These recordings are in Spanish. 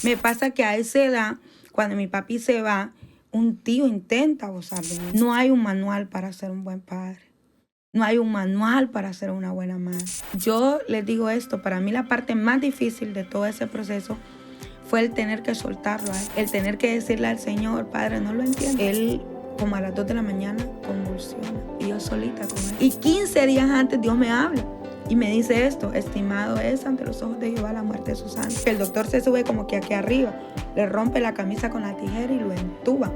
Me pasa que a esa edad, cuando mi papi se va, un tío intenta abusar de mí. No hay un manual para ser un buen padre. No hay un manual para ser una buena madre. Yo les digo esto, para mí la parte más difícil de todo ese proceso fue el tener que soltarlo a él, el tener que decirle al Señor, Padre, no lo entiendo. Él, como a las 2 de la mañana, convulsiona y yo solita con él. Y 15 días antes Dios me habla y me dice esto: estimado es ante los ojos de Jehová la muerte de sus santos. El doctor se sube como que aquí arriba, le rompe la camisa con la tijera y lo entuba.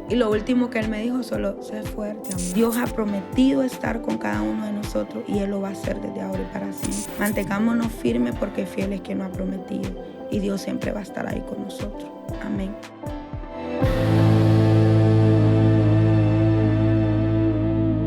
Y lo último que él me dijo, solo sé fuerte, amor. Dios ha prometido estar con cada uno de nosotros y Él lo va a hacer desde ahora y para siempre. Mantengámonos firmes porque fiel es quien nos ha prometido y Dios siempre va a estar ahí con nosotros. Amén.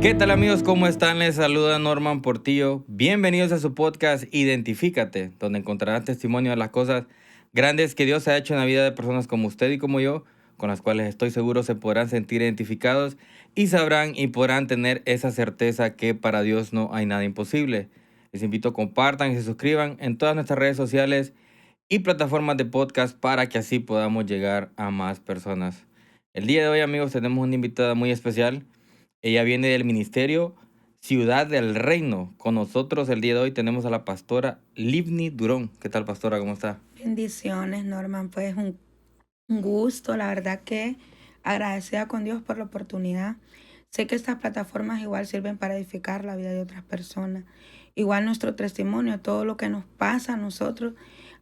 ¿Qué tal, amigos? ¿Cómo están? Les saluda Norman Portillo. Bienvenidos a su podcast Identifícate, donde encontrarán testimonio de las cosas grandes que Dios ha hecho en la vida de personas como usted y como yo, con las cuales estoy seguro se podrán sentir identificados y sabrán y podrán tener esa certeza que para Dios no hay nada imposible. Les invito a compartan y se suscriban en todas nuestras redes sociales y plataformas de podcast para que así podamos llegar a más personas. El día de hoy, amigos, tenemos una invitada muy especial. Ella viene del ministerio Ciudad del Reino. Con nosotros el día de hoy tenemos a la pastora Livni Durón. ¿Qué tal, pastora? ¿Cómo está? Bendiciones, Norman. Pues un gusto, la verdad que agradecida con Dios por la oportunidad. Sé que estas plataformas igual sirven para edificar la vida de otras personas. Igual nuestro testimonio, todo lo que nos pasa a nosotros,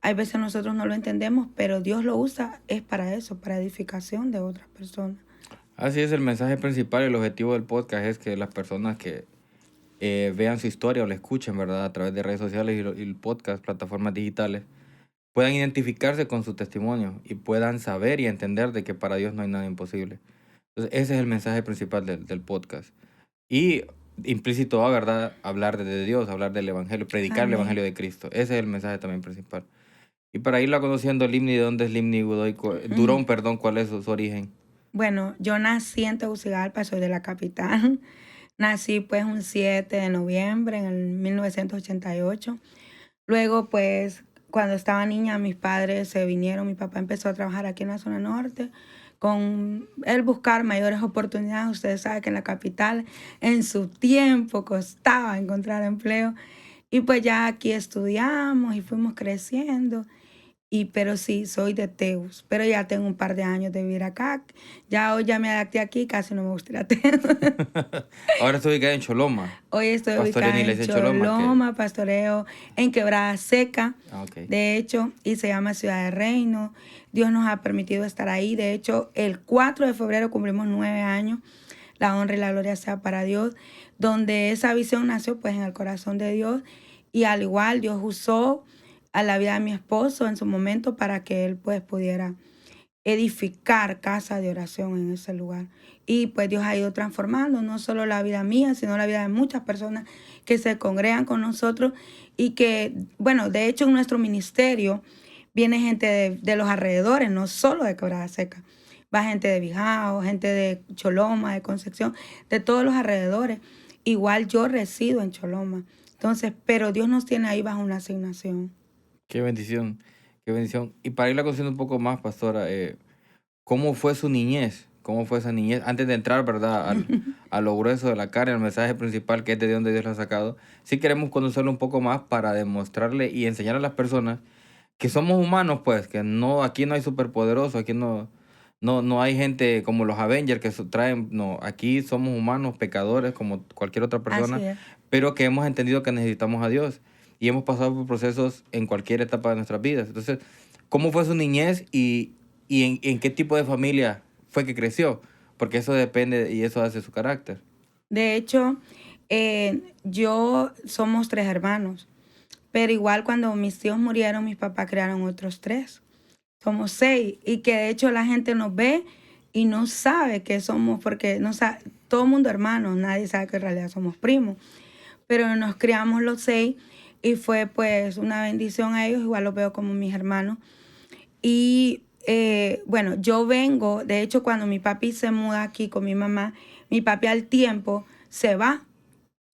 hay veces nosotros no lo entendemos, pero Dios lo usa es para eso, para edificación de otras personas. Así es, el mensaje principal y el objetivo del podcast es que las personas que vean su historia o la escuchen, ¿verdad? A través de redes sociales y el podcast, plataformas digitales, puedan identificarse con su testimonio y puedan saber y entender de que para Dios no hay nada imposible. Entonces, ese es el mensaje principal del podcast. Y implícito va, ¿verdad? Hablar de Dios, hablar del Evangelio, predicar el Amén. Evangelio de Cristo. Ese es el mensaje también principal. Y para irla conociendo, Livni, ¿de dónde es Livni Durón, perdón, cuál es su origen? Bueno, yo nací en Tegucigalpa, soy de la capital. Nací pues un 7 de noviembre en el 1988. Luego pues cuando estaba niña mis padres se vinieron, mi papá empezó a trabajar aquí en la zona norte con él buscar mayores oportunidades. Ustedes saben que en la capital en su tiempo costaba encontrar empleo y pues ya aquí estudiamos y fuimos creciendo. Pero sí, soy de Teus, pero ya tengo un par de años de vivir acá. Ya hoy ya me adapté aquí, casi no me gusta ir a Teus. Ahora estoy ubicada en Choloma. Hoy estoy Pastoreo en ubicada la en iglesia de Choloma. Choloma, pastoreo en Quebrada Seca, Ok. de hecho, y se llama Ciudad del Reino. Dios nos ha permitido estar ahí. De hecho, el 4 de febrero cumplimos 9 años. La honra y la gloria sea para Dios, donde esa visión nació pues en el corazón de Dios. Y al igual Dios usó a la vida de mi esposo en su momento para que él pues pudiera edificar casa de oración en ese lugar. Y pues Dios ha ido transformando no solo la vida mía, sino la vida de muchas personas que se congregan con nosotros y que, bueno, de hecho en nuestro ministerio viene gente de los alrededores, no solo de Quebrada Seca. Va gente de Bijao, gente de Choloma, de Concepción, de todos los alrededores. Igual yo resido en Choloma. Entonces, pero Dios nos tiene ahí bajo una asignación. Qué bendición, qué bendición. Y para irla conociendo un poco más, pastora, ¿cómo fue su niñez? ¿Cómo fue esa niñez? Antes de entrar, ¿verdad? A lo grueso de la carne, el mensaje principal que es de dónde Dios la ha sacado. Sí queremos conocerlo un poco más para demostrarle y enseñar a las personas que somos humanos, pues, que no, aquí no hay superpoderosos, aquí no hay gente como los Avengers que traen, no, aquí somos humanos, pecadores, como cualquier otra persona, Así es. pero que hemos entendido que necesitamos a Dios y hemos pasado por procesos en cualquier etapa de nuestras vidas. Entonces, ¿cómo fue su niñez y en qué tipo de familia fue que creció? Porque eso depende y eso hace su carácter. De hecho, yo somos 3 hermanos, pero igual cuando mis tíos murieron, mis papás crearon otros 3. Somos 6 y que de hecho la gente nos ve y no sabe que somos, porque no sabe, todo el mundo hermanos, nadie sabe que en realidad somos primos, pero nos criamos los 6 y fue pues una bendición a ellos, igual los veo como mis hermanos. Y bueno, yo vengo, de hecho cuando mi papi se muda aquí con mi mamá, mi papi al tiempo se va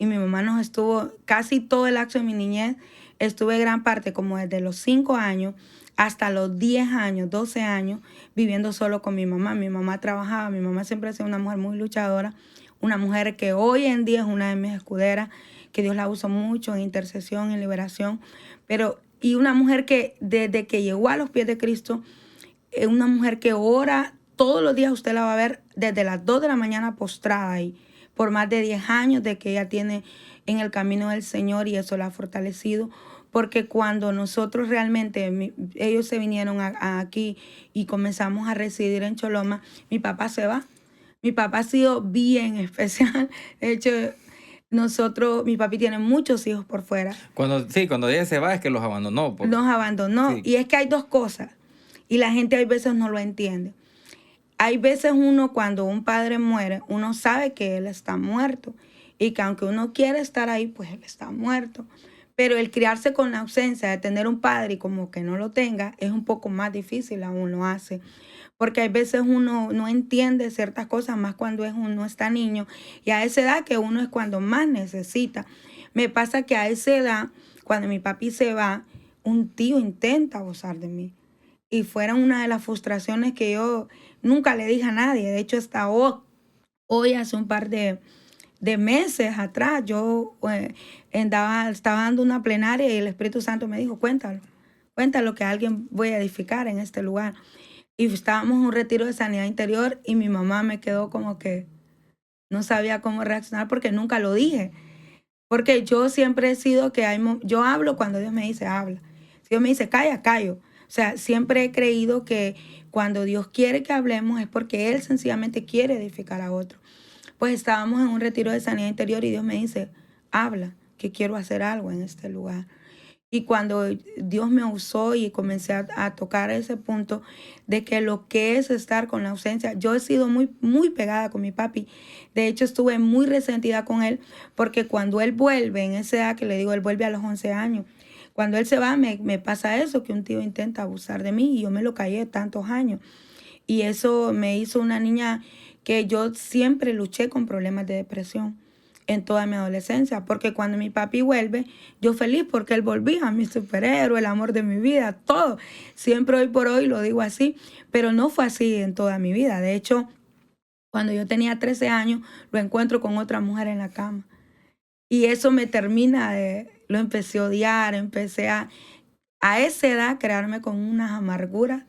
y mi mamá nos estuvo casi todo el lapso de mi niñez, estuve gran parte como desde los 5 años hasta los 10 años, 12 años, viviendo solo con mi mamá. Mi mamá trabajaba, mi mamá siempre ha sido una mujer muy luchadora, una mujer que hoy en día es una de mis escuderas, que Dios la usó mucho en intercesión, en liberación, y una mujer que desde que llegó a los pies de Cristo, es una mujer que ora todos los días. Usted la va a ver desde las 2 de la mañana postrada ahí, por más de 10 años de que ella tiene en el camino del Señor, y eso la ha fortalecido. Porque cuando nosotros realmente, ellos se vinieron aquí y comenzamos a residir en Choloma, mi papá se va. Mi papá ha sido bien especial. De hecho, mi papi tiene muchos hijos por fuera. Cuando ella se va es que los abandonó. Nos abandonó. Sí. Y es que hay dos cosas. Y la gente a veces no lo entiende. Hay veces cuando un padre muere, uno sabe que él está muerto. Y que aunque uno quiere estar ahí, pues él está muerto. Pero el criarse con la ausencia de tener un padre y como que no lo tenga, es un poco más difícil, aún lo hace. Porque hay veces uno no entiende ciertas cosas, más cuando uno está niño. Y a esa edad que uno es cuando más necesita. Me pasa que a esa edad, cuando mi papi se va, un tío intenta abusar de mí. Y fueron una de las frustraciones que yo nunca le dije a nadie. De hecho, hasta hoy hace un par de meses atrás, yo estaba dando una plenaria y el Espíritu Santo me dijo, cuéntalo que alguien voy a edificar en este lugar. Y estábamos en un retiro de sanidad interior y mi mamá me quedó como que no sabía cómo reaccionar porque nunca lo dije. Porque yo siempre he sido yo hablo cuando Dios me dice habla. Si Dios me dice calla, callo. O sea, siempre he creído que cuando Dios quiere que hablemos es porque Él sencillamente quiere edificar a otro. Pues estábamos en un retiro de sanidad interior y Dios me dice, habla, que quiero hacer algo en este lugar. Y cuando Dios me usó y comencé a tocar ese punto de que lo que es estar con la ausencia, yo he sido muy, muy pegada con mi papi. De hecho, estuve muy resentida con él porque cuando él vuelve, en esa edad que le digo, él vuelve a los 11 años. Cuando él se va, me pasa eso, que un tío intenta abusar de mí y yo me lo callé tantos años. Y eso me hizo una niña que yo siempre luché con problemas de depresión en toda mi adolescencia, porque cuando mi papi vuelve, yo feliz porque él volvía, mi superhéroe, el amor de mi vida, todo. Siempre hoy por hoy lo digo así, pero no fue así en toda mi vida. De hecho, cuando yo tenía 13 años, lo encuentro con otra mujer en la cama. Y eso me lo empecé a odiar, empecé a esa edad crearme con unas amarguras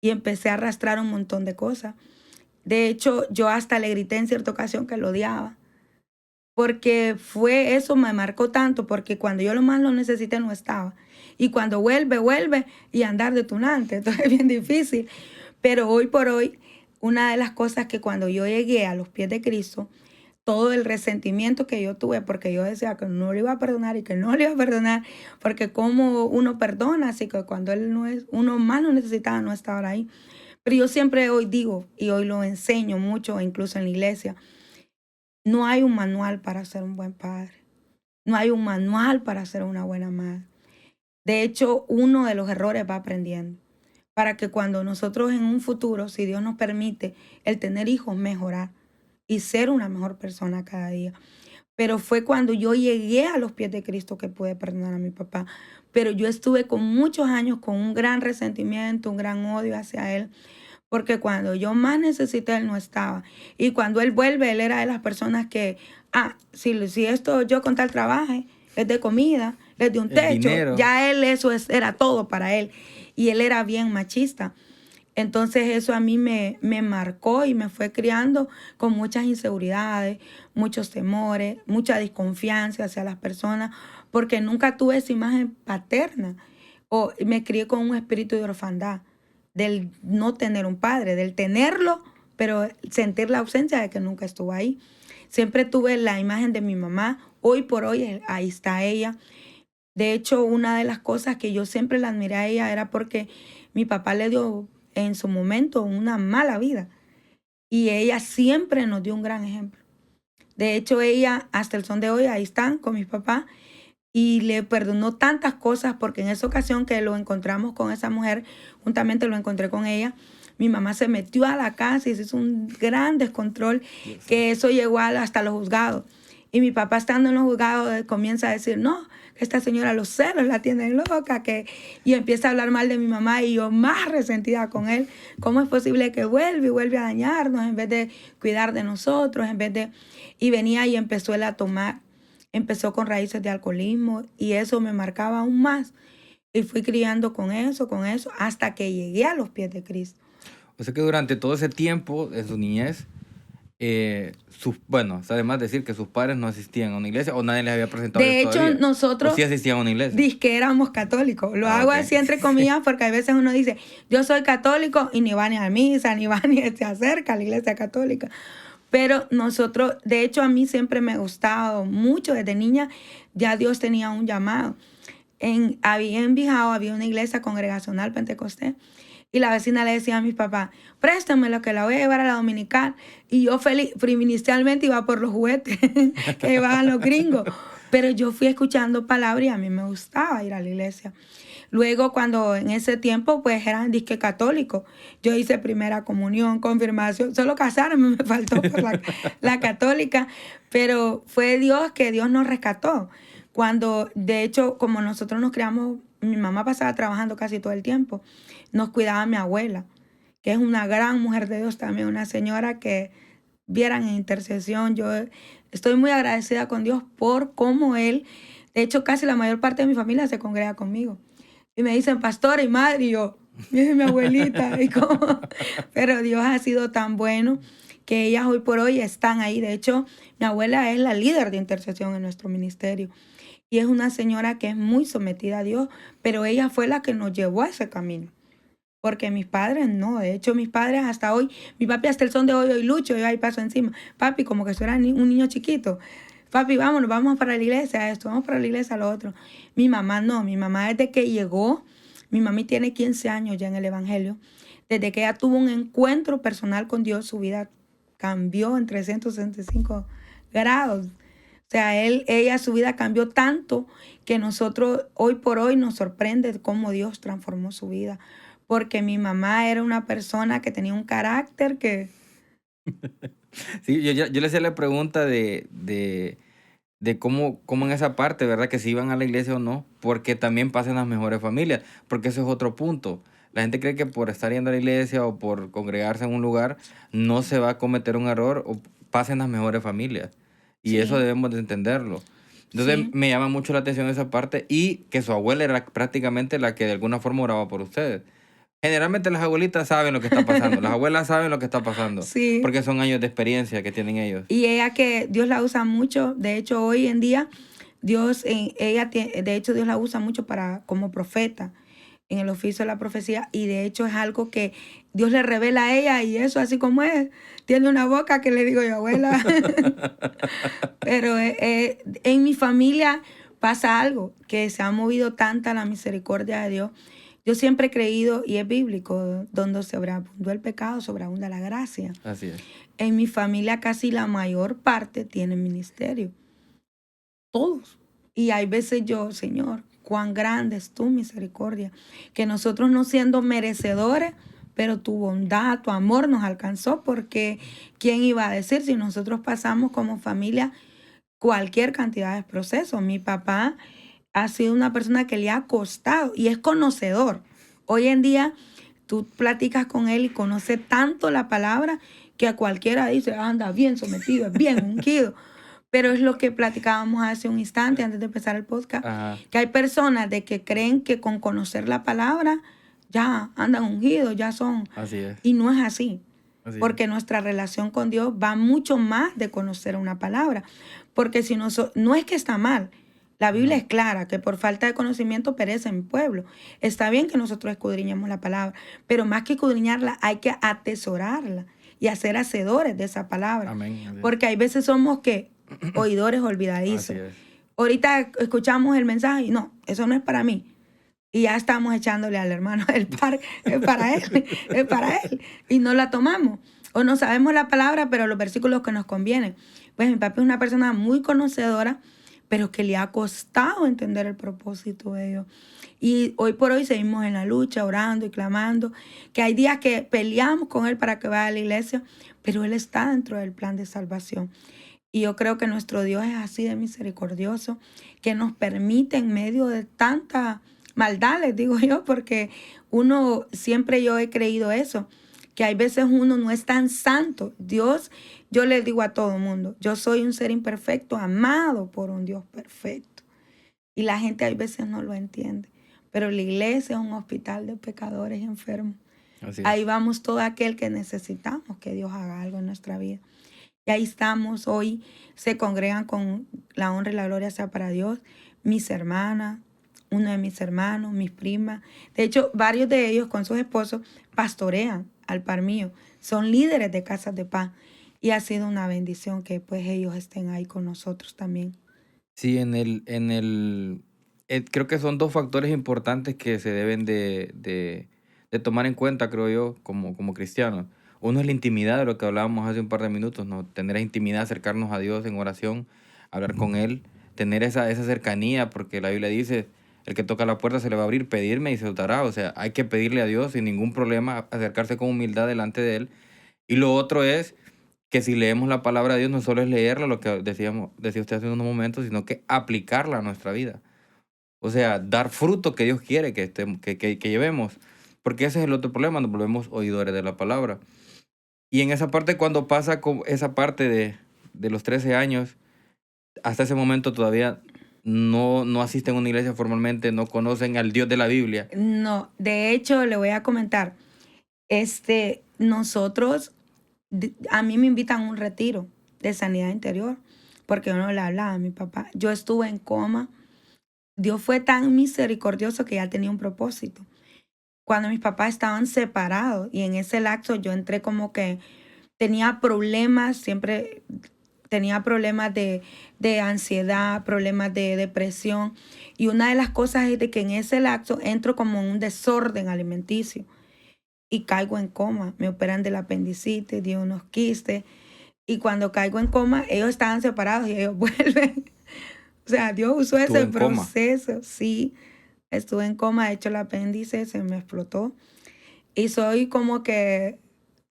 y empecé a arrastrar un montón de cosas. De hecho, yo hasta le grité en cierta ocasión que lo odiaba. Porque eso me marcó tanto, porque cuando yo lo más lo necesité no estaba. Y cuando vuelve y andar de tunante, entonces es bien difícil. Pero hoy por hoy, una de las cosas que cuando yo llegué a los pies de Cristo, todo el resentimiento que yo tuve, porque yo decía que no le iba a perdonar y que no le iba a perdonar, porque como uno perdona, así que cuando uno más lo necesitaba, no estaba ahí. Pero yo siempre hoy digo, y hoy lo enseño mucho, incluso en la iglesia, no hay un manual para ser un buen padre. No hay un manual para ser una buena madre. De hecho, uno de los errores va aprendiendo. Para que cuando nosotros en un futuro, si Dios nos permite, el tener hijos, mejorar y ser una mejor persona cada día. Pero fue cuando yo llegué a los pies de Cristo que pude perdonar a mi papá. Pero yo estuve con muchos años con un gran resentimiento, un gran odio hacia él. Porque cuando yo más necesité, él no estaba. Y cuando él vuelve, él era de las personas que, si esto yo con tal trabajo, es de comida, es de un techo. Dinero. Ya él, era todo para él. Y él era bien machista. Entonces eso a mí me marcó y me fue criando con muchas inseguridades, muchos temores, mucha desconfianza hacia las personas, porque nunca tuve esa imagen paterna. O me crié con un espíritu de orfandad, del no tener un padre, del tenerlo, pero sentir la ausencia de que nunca estuvo ahí. Siempre tuve la imagen de mi mamá. Hoy por hoy ahí está ella. De hecho, una de las cosas que yo siempre la admiré a ella era porque mi papá le dio en su momento una mala vida. Y ella siempre nos dio un gran ejemplo. De hecho, ella hasta el son de hoy ahí están con mis papás. Y le perdonó tantas cosas porque en esa ocasión que lo encontramos con esa mujer, juntamente lo encontré con ella, mi mamá se metió a la casa y se hizo un gran descontrol, que eso llegó hasta los juzgados. Y mi papá estando en los juzgados comienza a decir, no, que esta señora los celos la tiene loca, y empieza a hablar mal de mi mamá y yo más resentida con él. ¿Cómo es posible que vuelve a dañarnos en vez de cuidar de nosotros, Y venía y empezó él a tomar, empezó con raíces de alcoholismo y eso me marcaba aún más. Y fui criando con eso, hasta que llegué a los pies de Cristo. O sea que durante todo ese tiempo de su niñez, además decir que sus padres no asistían a una iglesia o nadie les había presentado De hecho, todavía. nosotros ¿O sí asistían a una iglesia? Dizque éramos católicos. Lo hago así entre comillas porque a veces uno dice, yo soy católico y ni va ni a misa, ni va ni se acerca a la iglesia católica. Pero nosotros, de hecho, a mí siempre me ha gustado mucho. Desde niña ya Dios tenía un llamado. En Bijao había una iglesia congregacional pentecostés. Y la vecina le decía a mis papás, préstame lo que la voy a llevar a la dominical. Y yo feliz, inicialmente iba por los juguetes que llevaban los gringos. Pero yo fui escuchando palabras y a mí me gustaba ir a la iglesia. Luego, cuando en ese tiempo, pues eran disque católicos. Yo hice primera comunión, confirmación. Solo casarme me faltó por la católica. Pero fue Dios que Dios nos rescató. Cuando, de hecho, como nosotros nos criamos, mi mamá pasaba trabajando casi todo el tiempo. Nos cuidaba mi abuela, que es una gran mujer de Dios también, una señora que vieran en intercesión. Yo estoy muy agradecida con Dios por cómo Él, de hecho casi la mayor parte de mi familia se congrega conmigo. Y me dicen pastora y madre, y yo, es mi abuelita. Pero Dios ha sido tan bueno que ellas hoy por hoy están ahí. De hecho, mi abuela es la líder de intercesión en nuestro ministerio. Y es una señora que es muy sometida a Dios, pero ella fue la que nos llevó a ese camino. Porque mis padres no, de hecho mis padres hasta hoy, mi papi hasta el son de hoy lucho, yo ahí paso encima. Papi, como que era un niño chiquito. Papi, vamos para la iglesia, esto, vamos para la iglesia, lo otro. Mi mamá no, mi mamá desde que llegó, mi mami tiene 15 años ya en el evangelio, desde que ella tuvo un encuentro personal con Dios, su vida cambió en 365 grados. O sea, su vida cambió tanto que nosotros hoy por hoy nos sorprende cómo Dios transformó su vida. Porque mi mamá era una persona que tenía un carácter que... Sí, yo le hacía la pregunta de cómo en esa parte, ¿verdad? Que si iban a la iglesia o no, porque también pasan las mejores familias, porque ese es otro punto. La gente cree que por estar yendo a la iglesia o por congregarse en un lugar, no se va a cometer un error o pasen las mejores familias. Y Sí. eso debemos de entenderlo. Entonces Sí. me llama mucho la atención esa parte y que su abuela era prácticamente la que de alguna forma oraba por ustedes. Generalmente las abuelitas saben lo que está pasando, las abuelas saben lo que está pasando, Sí. porque son años de experiencia que tienen ellos. Y ella que Dios la usa mucho, de hecho hoy en día, Dios la usa mucho como profeta en el oficio de la profecía y de hecho es algo que Dios le revela a ella y eso así como es, tiene una boca que le digo yo, abuela. Pero en mi familia pasa algo, que se ha movido tanta la misericordia de Dios. Yo siempre he creído, y es bíblico, donde sobreabundó el pecado, sobreabunda la gracia. Así es. En mi familia casi la mayor parte tienen ministerio. Todos. Y hay veces yo, Señor, cuán grande es tu misericordia, que nosotros no siendo merecedores, pero tu bondad, tu amor nos alcanzó, porque ¿quién iba a decir si nosotros pasamos como familia cualquier cantidad de procesos? Mi papá ha sido una persona que le ha costado y es conocedor. Hoy en día tú platicas con él y conoce tanto la palabra que a cualquiera dice, anda bien sometido, es bien ungido. Pero es lo que platicábamos hace un instante antes de empezar el podcast, Ajá. que hay personas de que creen que con conocer la palabra ya andan ungidos, ya son. Así es. Y no es así. Porque es. nuestra relación con Dios va mucho más de conocer una palabra. Porque si no es que está mal. La Biblia es clara, que por falta de conocimiento perece mi pueblo. Está bien que nosotros escudriñemos la palabra, pero más que escudriñarla hay que atesorarla y hacer hacedores de esa palabra. Amén. Porque hay veces somos que oidores olvidadizos. Así es. Ahorita escuchamos el mensaje y no, eso no es para mí. Y ya estamos echándole al hermano del parque, es para él. Y no la tomamos. O no sabemos la palabra, pero los versículos que nos convienen. Pues mi papá es una persona muy conocedora, pero que le ha costado entender el propósito de Dios. Y hoy por hoy seguimos en la lucha, orando y clamando, que hay días que peleamos con él para que vaya a la iglesia, pero él está dentro del plan de salvación. Y yo creo que nuestro Dios es así de misericordioso, que nos permite en medio de tanta maldad, les digo yo, porque siempre yo he creído eso, que hay veces uno no es tan santo. Dios, yo le digo a todo el mundo, yo soy un ser imperfecto, amado por un Dios perfecto. Y la gente hay veces no lo entiende. Pero la iglesia es un hospital de pecadores enfermos. Ahí vamos todo aquel que necesitamos que Dios haga algo en nuestra vida. Y ahí estamos, hoy se congregan con la honra y la gloria sea para Dios, mis hermanas, uno de mis hermanos, mis primas. De hecho, varios de ellos con sus esposos pastorean al par mío. Son líderes de casas de paz. Y ha sido una bendición que pues ellos estén ahí con nosotros también. Sí, creo que son dos factores importantes que se deben de tomar en cuenta, creo yo, como cristianos. Uno es la intimidad, de lo que hablábamos hace un par de minutos, ¿no? Tener esa intimidad, acercarnos a Dios en oración, hablar con Él, tener esa cercanía, porque la Biblia dice, el que toca la puerta se le va a abrir, pedirme y se os dará. O sea, hay que pedirle a Dios sin ningún problema, acercarse con humildad delante de Él. Y lo otro es que si leemos la palabra de Dios, no solo es leerla, lo que decía usted hace unos momentos, sino que aplicarla a nuestra vida. O sea, dar fruto que Dios quiere que llevemos. Porque ese es el otro problema, nos volvemos oidores de la palabra. Y en esa parte, cuando pasa con esa parte de los 13 años, hasta ese momento todavía no asisten a una iglesia formalmente, no conocen al Dios de la Biblia. No, de hecho, le voy a comentar, nosotros, a mí me invitan a un retiro de sanidad interior, porque yo no le hablaba a mi papá. Yo estuve en coma. Dios fue tan misericordioso que ya tenía un propósito. Cuando mis papás estaban separados y en ese lapso yo entré como que tenía problemas, siempre tenía problemas de ansiedad, problemas de depresión. Y una de las cosas es de que en ese lapso entro como en un desorden alimenticio y caigo en coma. Me operan del apendicitis, dio unos quistes. Y cuando caigo en coma, ellos estaban separados y ellos vuelven. O sea, Dios usó ese proceso. Sí, estuve en coma, de hecho el apéndice se me explotó. Y soy como que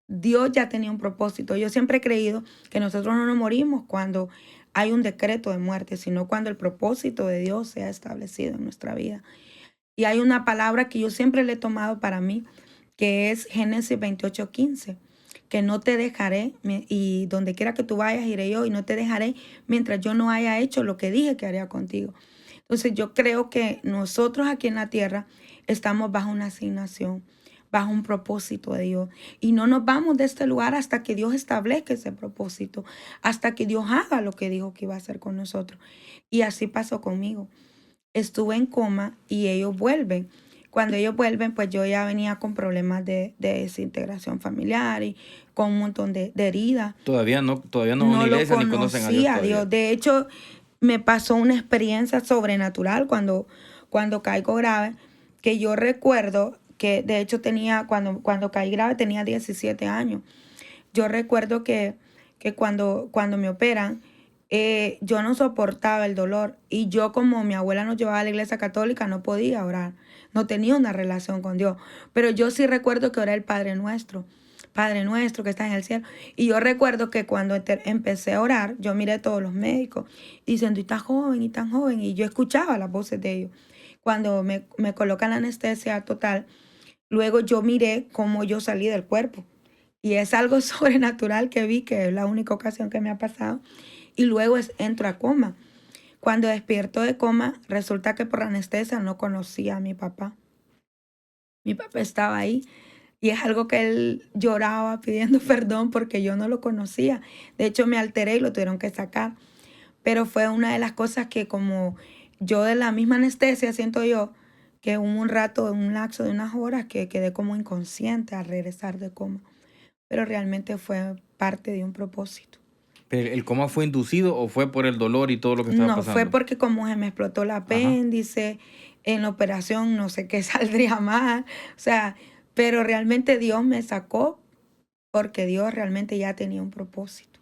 Dios ya tenía un propósito. Yo siempre he creído que nosotros no nos morimos cuando hay un decreto de muerte, sino cuando el propósito de Dios se ha establecido en nuestra vida. Y hay una palabra que yo siempre le he tomado para mí, que es Génesis 28:15, que no te dejaré, y donde quiera que tú vayas iré yo, y no te dejaré mientras yo no haya hecho lo que dije que haría contigo. Entonces yo creo que nosotros aquí en la tierra estamos bajo una asignación, bajo un propósito de Dios. Y no nos vamos de este lugar hasta que Dios establezca ese propósito, hasta que Dios haga lo que dijo que iba a hacer con nosotros. Y así pasó conmigo. Estuve en coma y ellos vuelven. Cuando ellos vuelven, pues yo ya venía con problemas de desintegración familiar y con un montón de heridas. Todavía no una iglesia ni conocen a Dios todavía. De hecho, me pasó una experiencia sobrenatural cuando caigo grave, que yo recuerdo que de hecho cuando caí grave tenía 17 años. Yo recuerdo que cuando me operan, yo no soportaba el dolor y yo, como mi abuela nos llevaba a la iglesia católica, no podía orar, no tenía una relación con Dios, pero yo sí recuerdo que oré el Padre Nuestro que está en el cielo. Y yo recuerdo que cuando empecé a orar, yo miré a todos los médicos diciendo, y tan joven, y yo escuchaba las voces de ellos. Cuando me colocan la anestesia total, luego yo miré cómo yo salí del cuerpo. Y es algo sobrenatural que vi, que es la única ocasión que me ha pasado. Y luego entro a coma. Cuando despierto de coma, resulta que por anestesia no conocía a mi papá. Mi papá estaba ahí. Y es algo que él lloraba pidiendo perdón porque yo no lo conocía. De hecho, me alteré y lo tuvieron que sacar. Pero fue una de las cosas que, como yo de la misma anestesia, siento yo que hubo un rato, un lapso de unas horas que quedé como inconsciente al regresar de coma. Pero realmente fue parte de un propósito. ¿Pero el coma fue inducido o fue por el dolor y todo lo que estaba pasando? No, fue porque como se me explotó el apéndice, en la operación no sé qué saldría mal. O sea, pero realmente Dios me sacó porque Dios realmente ya tenía un propósito.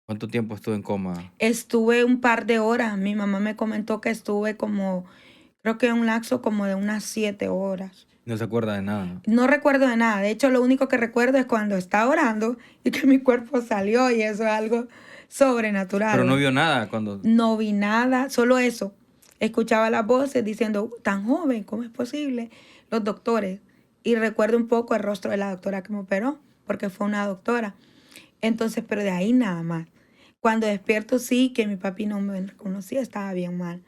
¿Cuánto tiempo estuve en coma? Estuve un par de horas. Mi mamá me comentó que estuve creo que un lapso como de unas 7 horas. ¿No se acuerda de nada? No recuerdo de nada. De hecho, lo único que recuerdo es cuando estaba orando y que mi cuerpo salió, y eso es algo sobrenatural. Pero no vio nada cuando... No vi nada, solo eso. Escuchaba las voces diciendo, tan joven, ¿cómo es posible? Los doctores. Y recuerdo un poco el rostro de la doctora que me operó, porque fue una doctora. Entonces, pero de ahí nada más. Cuando despierto, sí, que mi papi no me reconocía, estaba bien mal.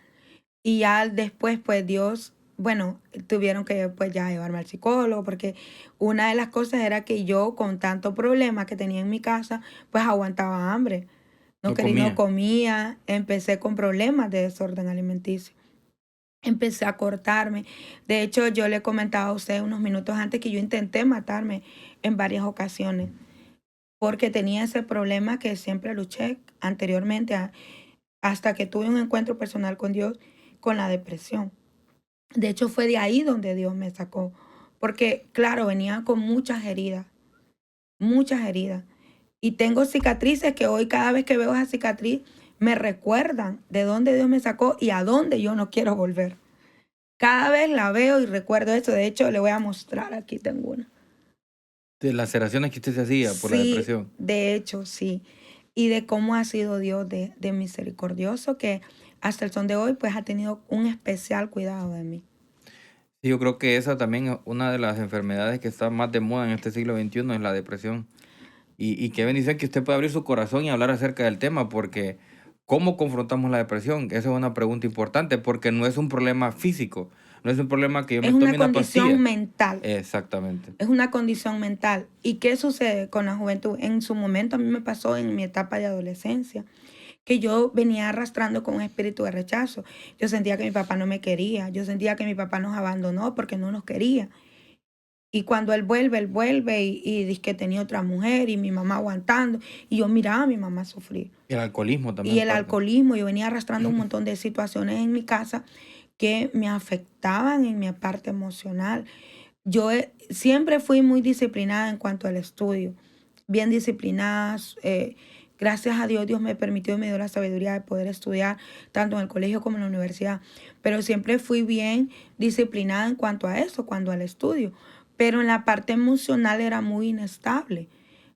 Y ya después, pues Dios, bueno, tuvieron que pues ya llevarme al psicólogo, porque una de las cosas era que yo, con tanto problema que tenía en mi casa, pues aguantaba hambre. No No comía. comía, empecé con problemas de desorden alimenticio. Empecé a cortarme. De hecho, yo le comentaba a usted unos minutos antes que yo intenté matarme en varias ocasiones, porque tenía ese problema que siempre luché anteriormente, hasta que tuve un encuentro personal con Dios, con la depresión. De hecho, fue de ahí donde Dios me sacó, porque claro, venía con muchas heridas. Y tengo cicatrices que hoy cada vez que veo esa cicatriz me recuerdan de dónde Dios me sacó y a dónde yo no quiero volver. Cada vez la veo y recuerdo eso. De hecho, le voy a mostrar, aquí tengo una. De las laceraciones que usted se hacía por la Sí, depresión. de hecho, sí. Y de cómo ha sido Dios de misericordioso, que hasta el son de hoy pues ha tenido un especial cuidado de mí. Sí, yo creo que esa también es una de las enfermedades que está más de moda en este siglo XXI, es la depresión. Y qué bendición que usted pueda abrir su corazón y hablar acerca del tema, porque ¿cómo confrontamos la depresión? Esa es una pregunta importante, porque no es un problema físico, no es un problema que yo me Es tome una una condición pastilla. mental. Exactamente. Es una condición mental. ¿Y qué sucede con la juventud? En su momento a mí me pasó en mi etapa de adolescencia, que yo venía arrastrando con un espíritu de rechazo. Yo sentía que mi papá no me quería. Yo sentía que mi papá nos abandonó porque no nos quería. Y cuando él vuelve y dice que tenía otra mujer y mi mamá aguantando. Y yo miraba a mi mamá sufrir. El alcoholismo también. Y el alcoholismo, yo venía arrastrando un montón de situaciones en mi casa que me afectaban en mi parte emocional. Yo siempre fui muy disciplinada en cuanto al estudio, bien disciplinada. Gracias a Dios, Dios me permitió y me dio la sabiduría de poder estudiar tanto en el colegio como en la universidad. Pero siempre fui bien disciplinada en cuanto a eso, cuando al estudio. Pero en la parte emocional era muy inestable.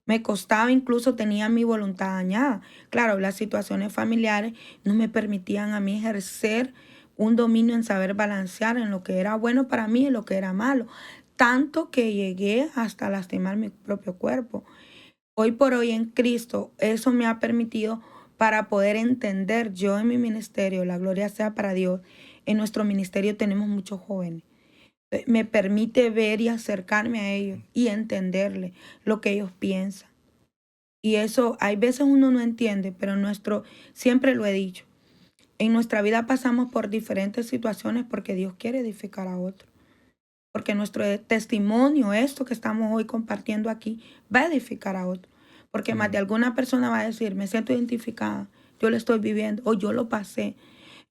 Me costaba, incluso tenía mi voluntad dañada. Claro, las situaciones familiares no me permitían a mí ejercer un dominio en saber balancear en lo que era bueno para mí y lo que era malo. Tanto que llegué hasta lastimar mi propio cuerpo. Hoy por hoy en Cristo, eso me ha permitido para poder entender yo en mi ministerio, la gloria sea para Dios. En nuestro ministerio tenemos muchos jóvenes. Me permite ver y acercarme a ellos y entenderle lo que ellos piensan. Y eso, hay veces uno no entiende, pero siempre lo he dicho, en nuestra vida pasamos por diferentes situaciones porque Dios quiere edificar a otro. Porque nuestro testimonio, esto que estamos hoy compartiendo aquí, va a edificar a otro. Porque más de alguna persona va a decir, me siento identificada, yo lo estoy viviendo o yo lo pasé.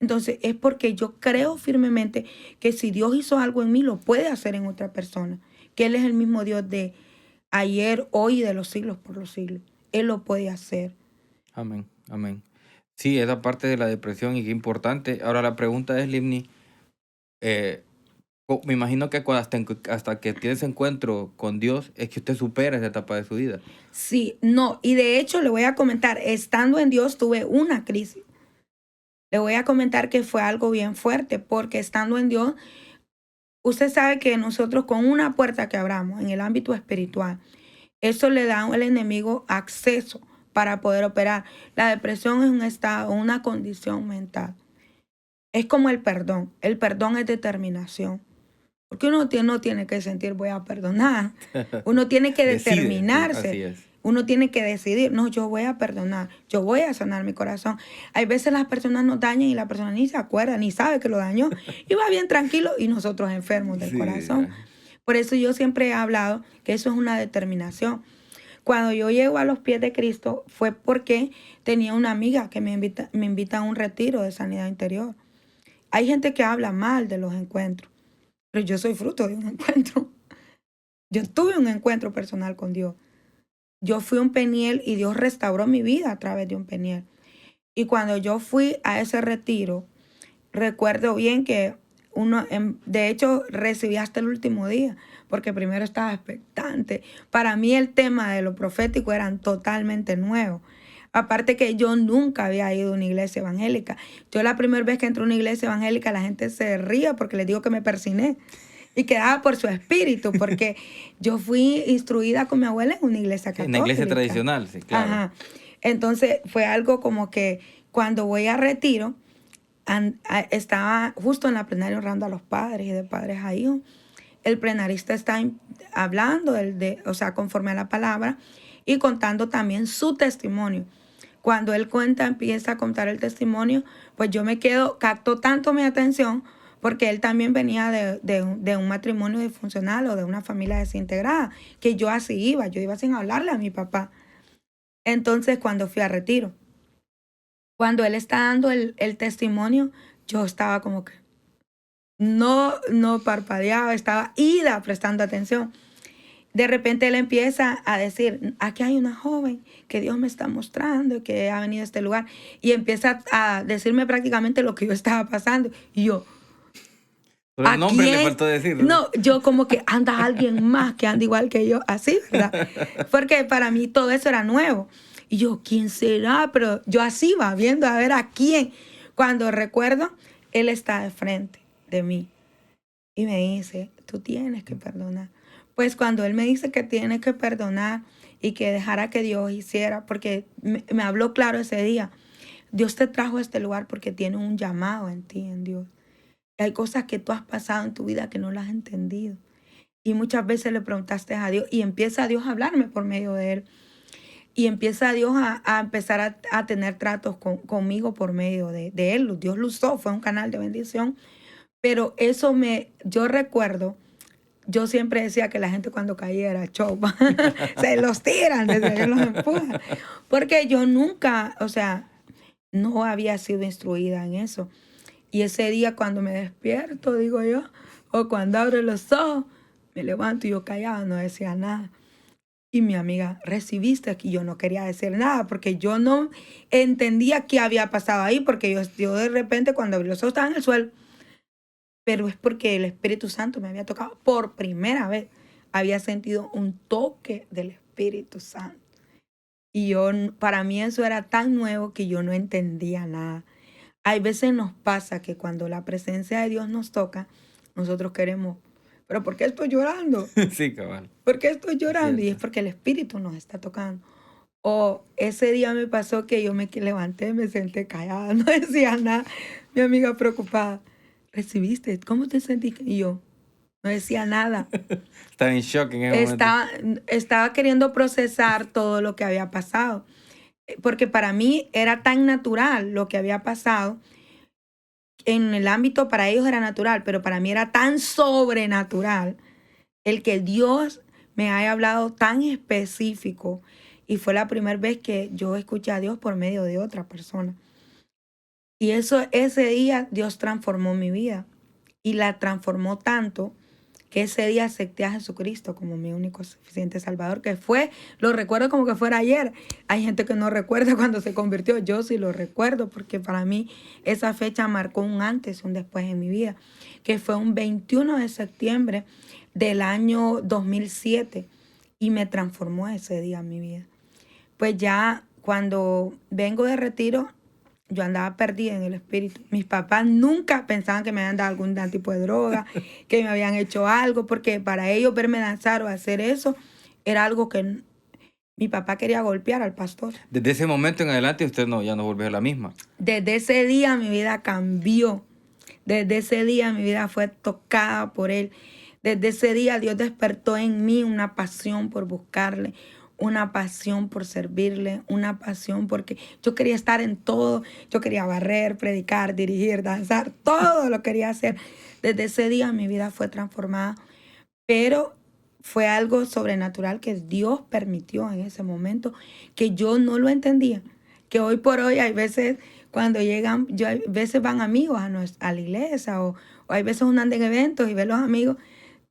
Entonces es porque yo creo firmemente que si Dios hizo algo en mí, lo puede hacer en otra persona. Que Él es el mismo Dios de ayer, hoy y de los siglos por los siglos. Él lo puede hacer. Amén, amén. Sí, esa parte de la depresión y qué importante. Ahora la pregunta es, Livni, me imagino que hasta que tienes encuentro con Dios es que usted supera esa etapa de su vida. Sí, no, y de hecho le voy a comentar, estando en Dios tuve una crisis. Le voy a comentar que fue algo bien fuerte, porque estando en Dios, usted sabe que nosotros con una puerta que abramos en el ámbito espiritual, eso le da al enemigo acceso para poder operar. La depresión es un estado, una condición mental. Es como el perdón. El perdón es determinación. Porque uno no tiene que sentir voy a perdonar. Uno tiene que determinarse. Así es. Uno tiene que decidir, no, yo voy a perdonar, yo voy a sanar mi corazón. Hay veces las personas nos dañan y la persona ni se acuerda, ni sabe que lo dañó. Y va bien tranquilo y nosotros enfermos del corazón. Por eso yo siempre he hablado que eso es una determinación. Cuando yo llego a los pies de Cristo fue porque tenía una amiga que me invita a un retiro de sanidad interior. Hay gente que habla mal de los encuentros, pero yo soy fruto de un encuentro. Yo tuve un encuentro personal con Dios. Yo fui un peniel y Dios restauró mi vida a través de un peniel. Y cuando yo fui a ese retiro, recuerdo bien que de hecho recibí hasta el último día, porque primero estaba expectante. Para mí el tema de lo profético eran totalmente nuevos. Aparte que yo nunca había ido a una iglesia evangélica. Yo la primera vez que entré a una iglesia evangélica, la gente se ría porque les digo que me persiné. Y quedaba por su espíritu, porque yo fui instruida con mi abuela en una iglesia católica. En la iglesia tradicional, sí, claro. Ajá. Entonces fue algo como que cuando voy a retiro, estaba justo en la plenaria honrando a los padres y de padres a hijos. El plenarista está hablando, o sea, conforme a la palabra y contando también su testimonio. Cuando él empieza a contar el testimonio, pues yo me captó tanto mi atención porque él también venía de un matrimonio disfuncional o de una familia desintegrada, que yo así iba, yo iba sin hablarle a mi papá. Entonces, cuando fui a retiro, cuando él está dando el testimonio, yo estaba como que no parpadeaba, estaba ida prestando atención. De repente él empieza a decir, aquí hay una joven que Dios me está mostrando, que ha venido a este lugar. Y empieza a decirme prácticamente lo que yo estaba pasando. Y yo, pero el nombre le faltó decir. No, yo como que anda alguien más que anda igual que yo, así, ¿verdad? Porque para mí todo eso era nuevo. Y yo, ¿quién será? Pero yo así va viendo a ver a quién. Cuando recuerdo, él está de frente de mí. Y me dice, tú tienes que perdonar. Pues cuando él me dice que tiene que perdonar y que dejara que Dios hiciera, porque me habló claro ese día, Dios te trajo a este lugar porque tiene un llamado en ti, en Dios. Hay cosas que tú has pasado en tu vida que no las has entendido. Y muchas veces le preguntaste a Dios y empieza Dios a hablarme por medio de él. Y empieza Dios a empezar a tener tratos conmigo por medio de él. Dios lo usó, fue un canal de bendición. Pero eso yo recuerdo, yo siempre decía que la gente cuando caía era chopa. Se los tiran, desde los empujan. Porque yo nunca, o sea, no había sido instruida en eso. Y ese día cuando me despierto, digo yo, o cuando abro los ojos, me levanto y yo callada, no decía nada. Y mi amiga, recibiste aquí, yo no quería decir nada porque yo no entendía qué había pasado ahí, porque yo de repente cuando abrí los ojos estaba en el suelo. Pero es porque el Espíritu Santo me había tocado por primera vez. Había sentido un toque del Espíritu Santo. Y para mí eso era tan nuevo que yo no entendía nada. Hay veces nos pasa que cuando la presencia de Dios nos toca, nosotros queremos, ¿pero por qué estoy llorando? Sí, cabal. ¿Por qué estoy llorando? Y es porque el Espíritu nos está tocando. O ese día me pasó que yo me levanté, me senté callada, no decía nada. Mi amiga preocupada, ¿recibiste? ¿Cómo te sentiste? Y yo no decía nada. Estaba en shock en ese momento. Estaba queriendo procesar todo lo que había pasado. Porque para mí era tan natural lo que había pasado. En el ámbito para ellos era natural, pero para mí era tan sobrenatural el que Dios me haya hablado tan específico. Y fue la primera vez que yo escuché a Dios por medio de otra persona. Y ese día Dios transformó mi vida. Y la transformó tanto que ese día acepté a Jesucristo como mi único suficiente Salvador, que lo recuerdo como que fuera ayer. Hay gente que no recuerda cuando se convirtió, yo sí lo recuerdo, porque para mí esa fecha marcó un antes y un después en mi vida, que fue un 21 de septiembre del año 2007, y me transformó ese día en mi vida. Pues ya cuando vengo de retiro, yo andaba perdida en el espíritu. Mis papás nunca pensaban que me habían dado algún tipo de droga, que me habían hecho algo, porque para ellos verme danzar o hacer eso era algo que mi papá quería golpear al pastor. Desde ese momento en adelante usted ya no volvió a la misma. Desde ese día mi vida cambió. Desde ese día mi vida fue tocada por él. Desde ese día Dios despertó en mí una pasión por buscarle, una pasión por servirle, una pasión porque yo quería estar en todo. Yo quería barrer, predicar, dirigir, danzar, todo lo quería hacer. Desde ese día mi vida fue transformada, pero fue algo sobrenatural que Dios permitió en ese momento, que yo no lo entendía. Que hoy por hoy hay veces cuando llegan, hay veces van amigos a la iglesia o hay veces uno anda en eventos y ve los amigos.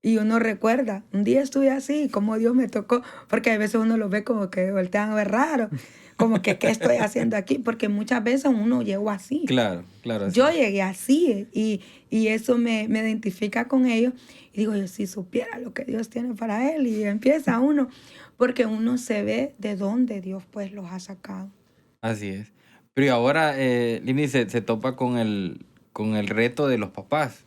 Y uno recuerda, un día estuve así, como Dios me tocó, porque a veces uno lo ve como que voltean a ver raro, como que ¿qué estoy haciendo aquí? Porque muchas veces uno llegó así. Claro. Yo llegué así y eso me identifica con ellos. Y digo, yo si supiera lo que Dios tiene para él. Y empieza uno, porque uno se ve de dónde Dios pues los ha sacado. Así es. Pero y ahora, Lini, se topa con el reto de los papás.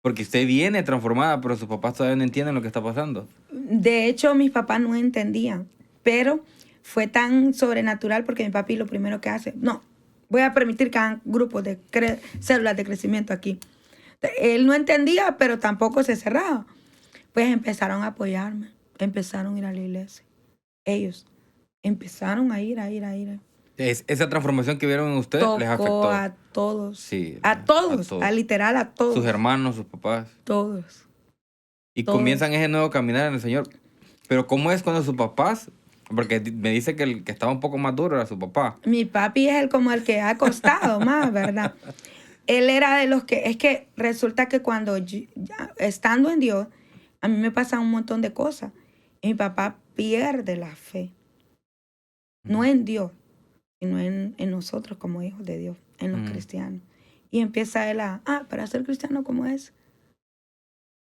Porque usted viene transformada, pero sus papás todavía no entienden lo que está pasando. De hecho, mis papás no entendían, pero fue tan sobrenatural porque mi papi lo primero que hace, no, voy a permitir que hagan grupos de células de crecimiento aquí. Él no entendía, pero tampoco se cerraba. Pues empezaron a apoyarme, empezaron a ir a la iglesia. Ellos empezaron a ir. Esa transformación que vieron en usted les afectó. Tocó a todos. Sí, A todos, literal a todos. Sus hermanos, sus papás. Todos. Y comienzan ese nuevo caminar en el Señor. Pero ¿cómo es cuando sus papás? Porque me dice que el que estaba un poco más duro era su papá. Mi papi es como el que ha costado más, ¿verdad? Él era de los que... Es que resulta que cuando estando en Dios, a mí me pasan un montón de cosas. Y mi papá pierde la fe. No en Dios, sino en nosotros como hijos de Dios, en los cristianos. Y empieza él para ser cristiano como es.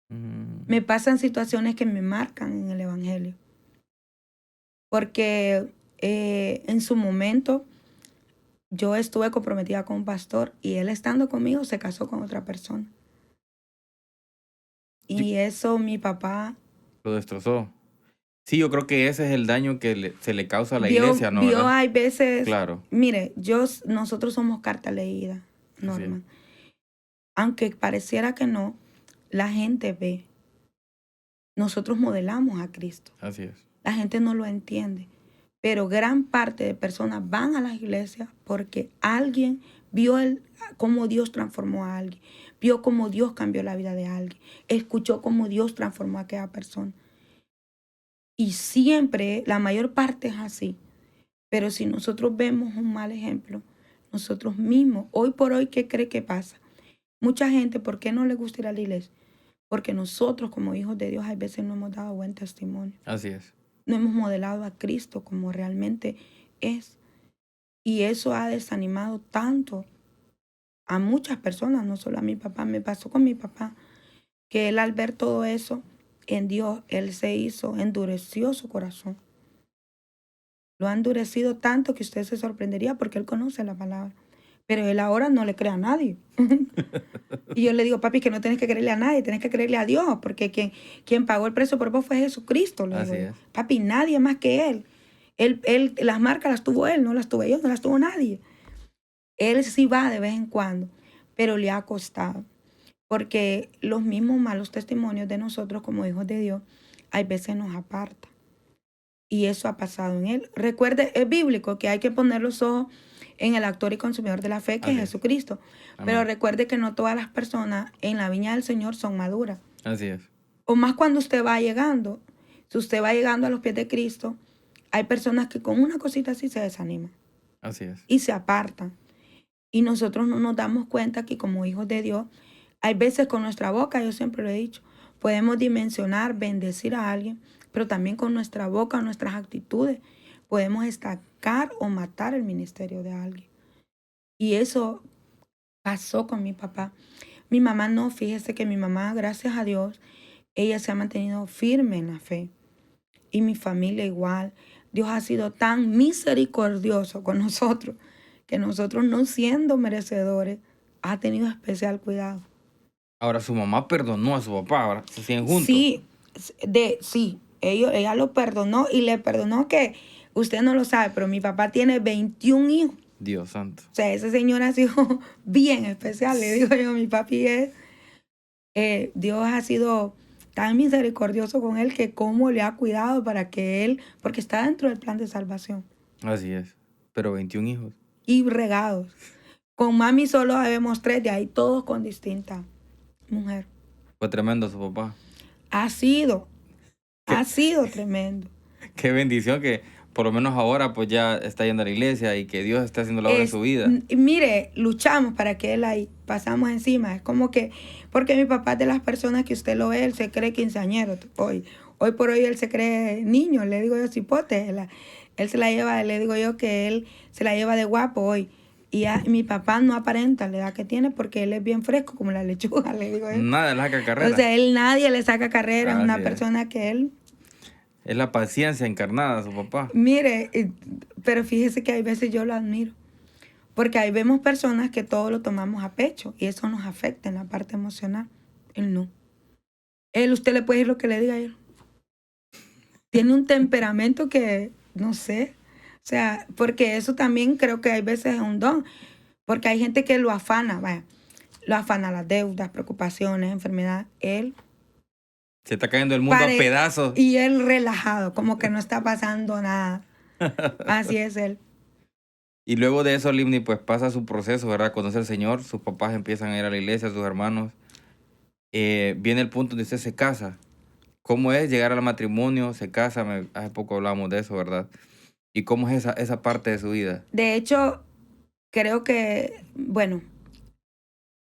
Me pasan situaciones que me marcan en el Evangelio. Porque en su momento yo estuve comprometida con un pastor y él estando conmigo se casó con otra persona. Y eso mi papá... Lo destrozó. Sí, yo creo que ese es el daño que se le causa a la iglesia, ¿no? Dios hay veces... Claro. Mire, nosotros somos carta leída, Norma. Sí. Aunque pareciera que no, la gente ve. Nosotros modelamos a Cristo. Así es. La gente no lo entiende. Pero gran parte de personas van a las iglesias porque alguien vio cómo Dios transformó a alguien. Vio cómo Dios cambió la vida de alguien. Escuchó cómo Dios transformó a aquella persona. Y siempre, la mayor parte es así. Pero si nosotros vemos un mal ejemplo, nosotros mismos, hoy por hoy, ¿qué cree que pasa? Mucha gente, ¿por qué no le gusta ir a la iglesia? Porque nosotros como hijos de Dios a veces no hemos dado buen testimonio. Así es. No hemos modelado a Cristo como realmente es. Y eso ha desanimado tanto a muchas personas, no solo a mi papá. Me pasó con mi papá, que él al ver todo eso en Dios, él endureció su corazón. Lo ha endurecido tanto que usted se sorprendería porque él conoce la palabra. Pero él ahora no le cree a nadie. Y yo le digo, papi, que no tienes que creerle a nadie, tienes que creerle a Dios, porque quien pagó el precio por vos fue Jesucristo. Le digo. Así es. Papi, nadie más que él. Él. Las marcas las tuvo él, no las tuve yo, no las tuvo nadie. Él sí va de vez en cuando, pero le ha costado. Porque los mismos malos testimonios de nosotros como hijos de Dios, hay veces nos apartan. Y eso ha pasado en él. Recuerde, es bíblico que hay que poner los ojos en el autor y consumidor de la fe, que es Jesucristo. Amén. Pero recuerde que no todas las personas en la viña del Señor son maduras. Así es. O más cuando usted va llegando. Si usted va llegando a los pies de Cristo, hay personas que con una cosita así se desaniman. Así es. Y se apartan. Y nosotros no nos damos cuenta que como hijos de Dios, hay veces con nuestra boca, yo siempre lo he dicho, podemos dimensionar, bendecir a alguien, pero también con nuestra boca, nuestras actitudes, podemos estancar o matar el ministerio de alguien. Y eso pasó con mi papá. Mi mamá no, fíjese que mi mamá, gracias a Dios, ella se ha mantenido firme en la fe. Y mi familia igual. Dios ha sido tan misericordioso con nosotros, que nosotros no siendo merecedores, ha tenido especial cuidado. Ahora su mamá perdonó a su papá, ahora se siguen juntos. Sí, ella lo perdonó y le perdonó que usted no lo sabe, pero mi papá tiene 21 hijos. Dios santo. O sea, ese señor ha sido bien especial, le digo yo, mi papi es. Dios ha sido tan misericordioso con él que cómo le ha cuidado para que él, porque está dentro del plan de salvación. Así es, pero 21 hijos. Y regados. Con mami solo habemos 3, de ahí todos con distinta mujer. Fue tremendo su papá. Ha sido tremendo. Qué bendición que por lo menos ahora pues ya está yendo a la iglesia y que Dios está haciendo la obra en su vida. Mire, luchamos para que él ahí, pasamos encima. Es como que, porque mi papá es de las personas que usted lo ve, él se cree quinceañero hoy. Hoy por hoy él se cree niño, le digo yo, cipote. Él se la lleva, le digo yo que él se la lleva de guapo hoy. Y mi papá no aparenta la edad que tiene porque él es bien fresco como la lechuga, le digo yo. Nada le saca carrera. O sea, nadie le saca carrera, es una persona que él... Es la paciencia encarnada, su papá. Mire, pero fíjese que hay veces yo lo admiro. Porque ahí vemos personas que todo lo tomamos a pecho y eso nos afecta en la parte emocional. Él no. Él, usted le puede decir lo que le diga a él. Tiene un temperamento que, no sé, o sea, porque eso también creo que hay veces es un don. Porque hay gente que lo afana, vaya, lo afana las deudas, preocupaciones, enfermedad. Él Se está cayendo el mundo a pedazos. y él relajado, como que no está pasando nada. Así es él. Y luego de eso, Limni, pues pasa su proceso, ¿verdad? Conoce al Señor, sus papás empiezan a ir a la iglesia, sus hermanos. Viene el punto donde usted se casa. ¿Cómo es llegar al matrimonio? Se casa, hace poco hablamos de eso, ¿verdad? ¿Y cómo es esa parte de su vida? De hecho, creo que, bueno,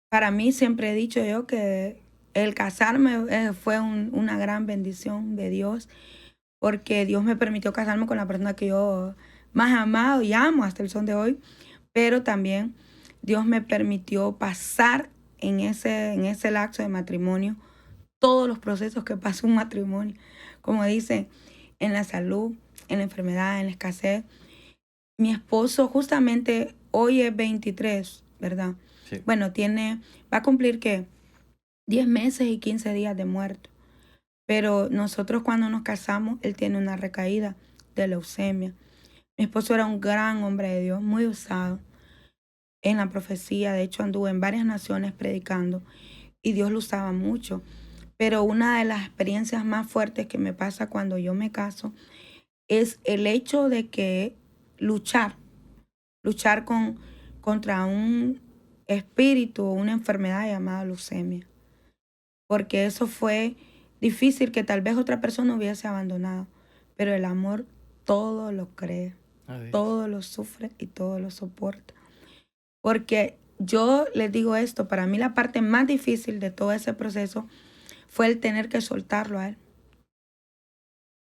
para mí siempre he dicho yo que el casarme fue una gran bendición de Dios, porque Dios me permitió casarme con la persona que yo más he amado y amo hasta el son de hoy, pero también Dios me permitió pasar en ese lapso de matrimonio todos los procesos que pasa un matrimonio, como dice, en la salud, en la enfermedad, en la escasez. Mi esposo justamente hoy es 23, ¿verdad? Sí. Bueno, va a cumplir, ¿qué? 10 meses y 15 días de muerto. Pero nosotros cuando nos casamos, él tiene una recaída de leucemia. Mi esposo era un gran hombre de Dios, muy usado en la profecía. De hecho, anduvo en varias naciones predicando y Dios lo usaba mucho. Pero una de las experiencias más fuertes que me pasa cuando yo me caso es el hecho de que luchar contra un espíritu o una enfermedad llamada leucemia. Porque eso fue difícil, que tal vez otra persona hubiese abandonado. Pero el amor todo lo cree, todo lo sufre y todo lo soporta. Porque yo les digo esto, para mí la parte más difícil de todo ese proceso fue el tener que soltarlo a él.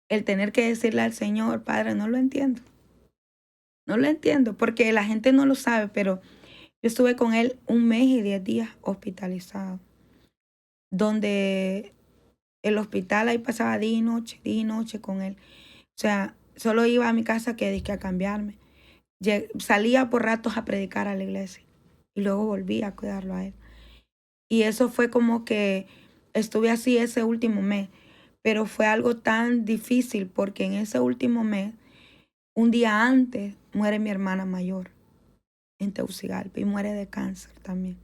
El tener que decirle al Señor, Padre, no lo entiendo. No lo entiendo, porque la gente no lo sabe, pero yo estuve con él 1 mes y 10 días hospitalizado, donde el hospital ahí pasaba día y noche con él. O sea, solo iba a mi casa que a cambiarme. Salía por ratos a predicar a la iglesia y luego volvía a cuidarlo a él. Y eso fue como que estuve así ese último mes, pero fue algo tan difícil porque en ese último mes, un día antes, muere mi hermana mayor en Tegucigalpa y muere de cáncer también.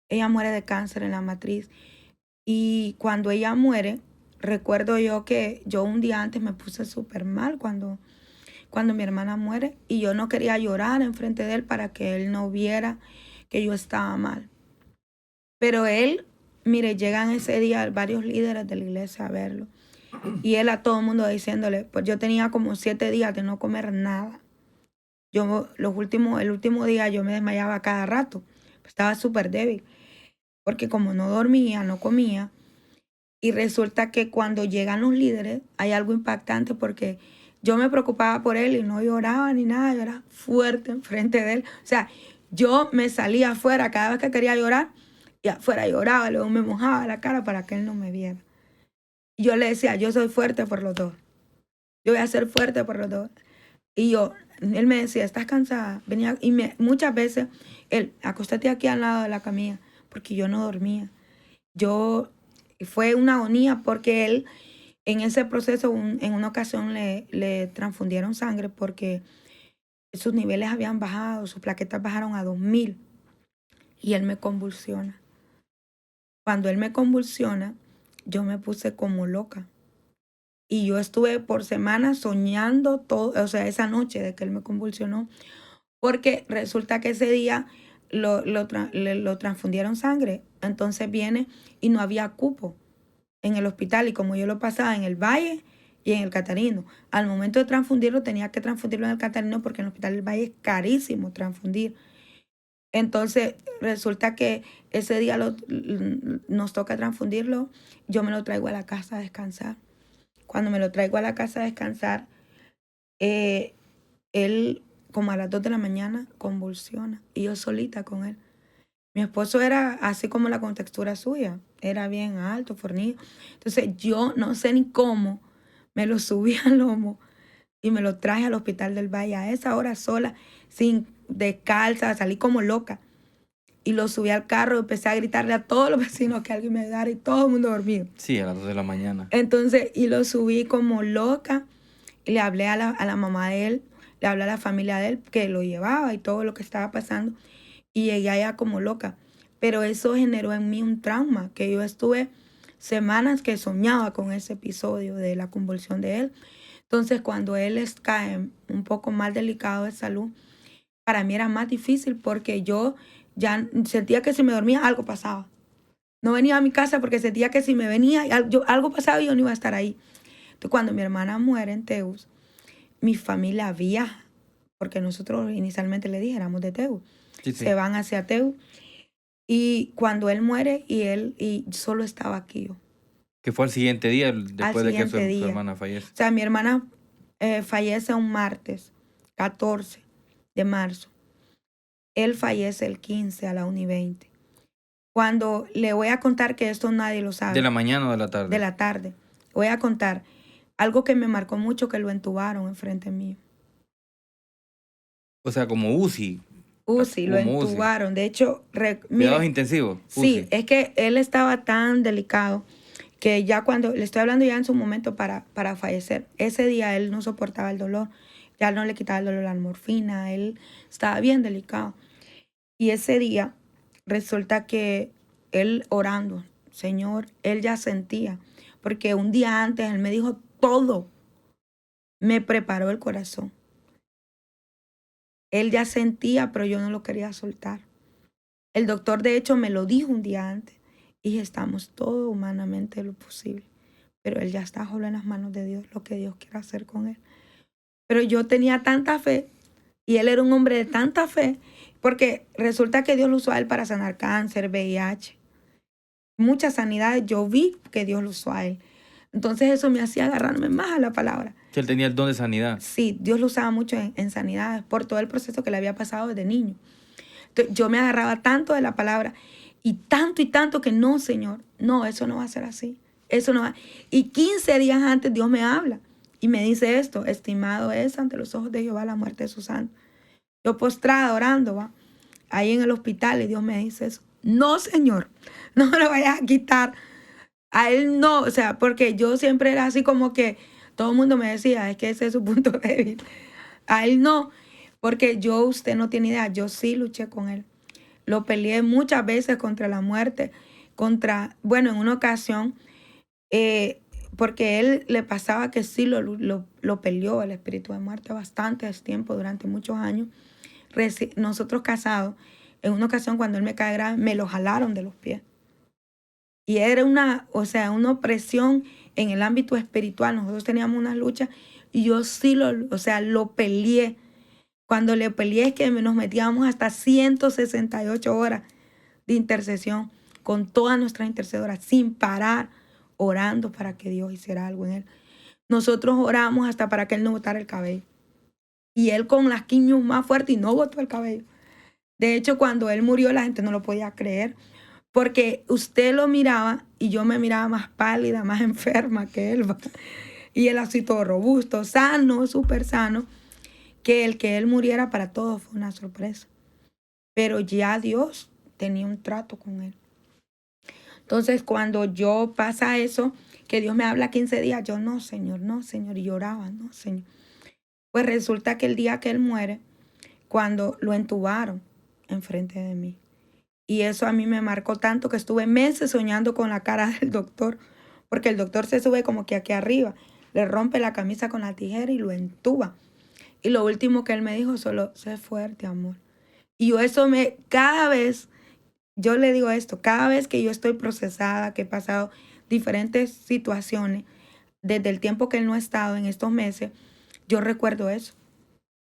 Ella muere de cáncer en la matriz. Y cuando ella muere, recuerdo yo que yo un día antes me puse súper mal cuando mi hermana muere y yo no quería llorar enfrente de él para que él no viera que yo estaba mal. Pero él, mire, llegan ese día varios líderes de la iglesia a verlo y él a todo el mundo diciéndole, pues yo tenía como 7 días de no comer nada. El último día yo me desmayaba cada rato, estaba súper débil, porque como no dormía, no comía, y resulta que cuando llegan los líderes hay algo impactante porque yo me preocupaba por él y no lloraba ni nada, yo era fuerte enfrente de él. O sea, yo me salía afuera cada vez que quería llorar y afuera lloraba, luego me mojaba la cara para que él no me viera. Y yo le decía, yo soy fuerte por los dos, yo voy a ser fuerte por los dos. Y él me decía, ¿estás cansada? Venía, y muchas veces, él, acostate aquí al lado de la camilla, porque yo no dormía. Fue una agonía porque él, en ese proceso, en una ocasión le transfundieron sangre porque sus niveles habían bajado, sus plaquetas bajaron a 2000 y él me convulsiona. Cuando él me convulsiona, yo me puse como loca. Y yo estuve por semanas soñando todo, o sea, esa noche de que él me convulsionó, porque resulta que ese día lo transfundieron sangre. Entonces viene y no había cupo en el hospital. Y como yo lo pasaba en el Valle y en el Catarino, al momento de transfundirlo tenía que transfundirlo en el Catarino porque en el hospital del Valle es carísimo transfundir. Entonces resulta que ese día nos toca transfundirlo. Yo me lo traigo a la casa a descansar. Cuando me lo traigo a la casa a descansar, él como a las 2 de la mañana convulsiona y yo solita con él. Mi esposo era así como la contextura suya, era bien alto, fornido. Entonces yo no sé ni cómo me lo subí al lomo y me lo traje al Hospital del Valle a esa hora sola, sin descalza, salí como loca. Y lo subí al carro y empecé a gritarle a todos los vecinos que alguien me ayudara y todo el mundo dormido. Sí, a las 2 de la mañana. Entonces, y lo subí como loca y le hablé a la mamá de él, le hablé a la familia de él que lo llevaba y todo lo que estaba pasando. Y llegué allá como loca. Pero eso generó en mí un trauma, que yo estuve semanas que soñaba con ese episodio de la convulsión de él. Entonces, cuando él cae un poco más delicado de salud, para mí era más difícil porque yo ya sentía que si me dormía algo pasaba. No venía a mi casa porque sentía que si me venía algo pasaba y yo no iba a estar ahí. Entonces, cuando mi hermana muere en Teus, mi familia viaja, porque nosotros inicialmente le dije, éramos de Teus. Sí. Se van hacia Teus. Y cuando él muere y solo estaba aquí yo. Que fue al siguiente día, después de que su hermana fallece. O sea, mi hermana fallece un martes, 14 de marzo. Él fallece el 15 a la 1:20. Cuando le voy a contar, que esto nadie lo sabe. ¿De la mañana o de la tarde? De la tarde. Voy a contar algo que me marcó mucho, que lo entubaron enfrente mío. O sea, como UCI. UCI, lo entubaron. De hecho, cuidados intensivos. Sí, UCI. es que él estaba tan delicado que ya cuando, le estoy hablando ya en su momento para fallecer, ese día él no soportaba el dolor, ya no le quitaba el dolor la morfina, él estaba bien delicado. Y ese día resulta que él orando, Señor, él ya sentía, porque un día antes él me dijo todo, me preparó el corazón. Él ya sentía, pero yo no lo quería soltar. El doctor, de hecho, me lo dijo un día antes. Y estamos todo humanamente lo posible. Pero él ya está solo en las manos de Dios, lo que Dios quiera hacer con él. Pero yo tenía tanta fe, y él era un hombre de tanta fe, porque resulta que Dios lo usó a él para sanar cáncer, VIH. Muchas sanidades yo vi que Dios lo usó a él. Entonces eso me hacía agarrarme más a la palabra. Que él tenía el don de sanidad. Sí, Dios lo usaba mucho en sanidades por todo el proceso que le había pasado desde niño. Entonces, yo me agarraba tanto de la palabra y tanto que no, Señor, no, eso no va a ser así. Eso no va. Y 15 días antes Dios me habla y me dice esto: estimado es ante los ojos de Jehová la muerte de sus santos. Yo postrada orando, va, ahí en el hospital, y Dios me dice eso. No, Señor, no me lo vayas a quitar. A él no, o sea, porque yo siempre era así como que todo el mundo me decía, es que ese es su punto débil. A él no, porque usted no tiene idea, yo sí luché con él. Lo peleé muchas veces contra la muerte, en una ocasión, porque él le pasaba que sí lo peleó el espíritu de muerte bastante tiempo, durante muchos años. Nosotros casados, en una ocasión cuando él me cae grave, me lo jalaron de los pies. Y era una opresión en el ámbito espiritual. Nosotros teníamos una lucha y yo sí lo peleé. Cuando le peleé es que nos metíamos hasta 168 horas de intercesión con todas nuestras intercedoras, sin parar, orando para que Dios hiciera algo en él. Nosotros oramos hasta para que él no botara el cabello. Y él con las quimios más fuertes y no botó el cabello. De hecho, cuando él murió, la gente no lo podía creer, porque usted lo miraba y yo me miraba más pálida, más enferma que él. Y él así todo robusto, sano, súper sano. Que él muriera para todos fue una sorpresa. Pero ya Dios tenía un trato con él. Entonces, cuando yo pasa eso, que Dios me habla 15 días, yo no, Señor, y lloraba, no, Señor. Pues resulta que el día que él muere, cuando lo entubaron enfrente de mí. Y eso a mí me marcó tanto que estuve meses soñando con la cara del doctor, porque el doctor se sube como que aquí arriba, le rompe la camisa con la tijera y lo entuba. Y lo último que él me dijo, solo, sé fuerte, amor. Y yo cada vez, yo le digo esto, cada vez que yo estoy procesada, que he pasado diferentes situaciones, desde el tiempo que él no ha estado en estos meses, yo recuerdo eso.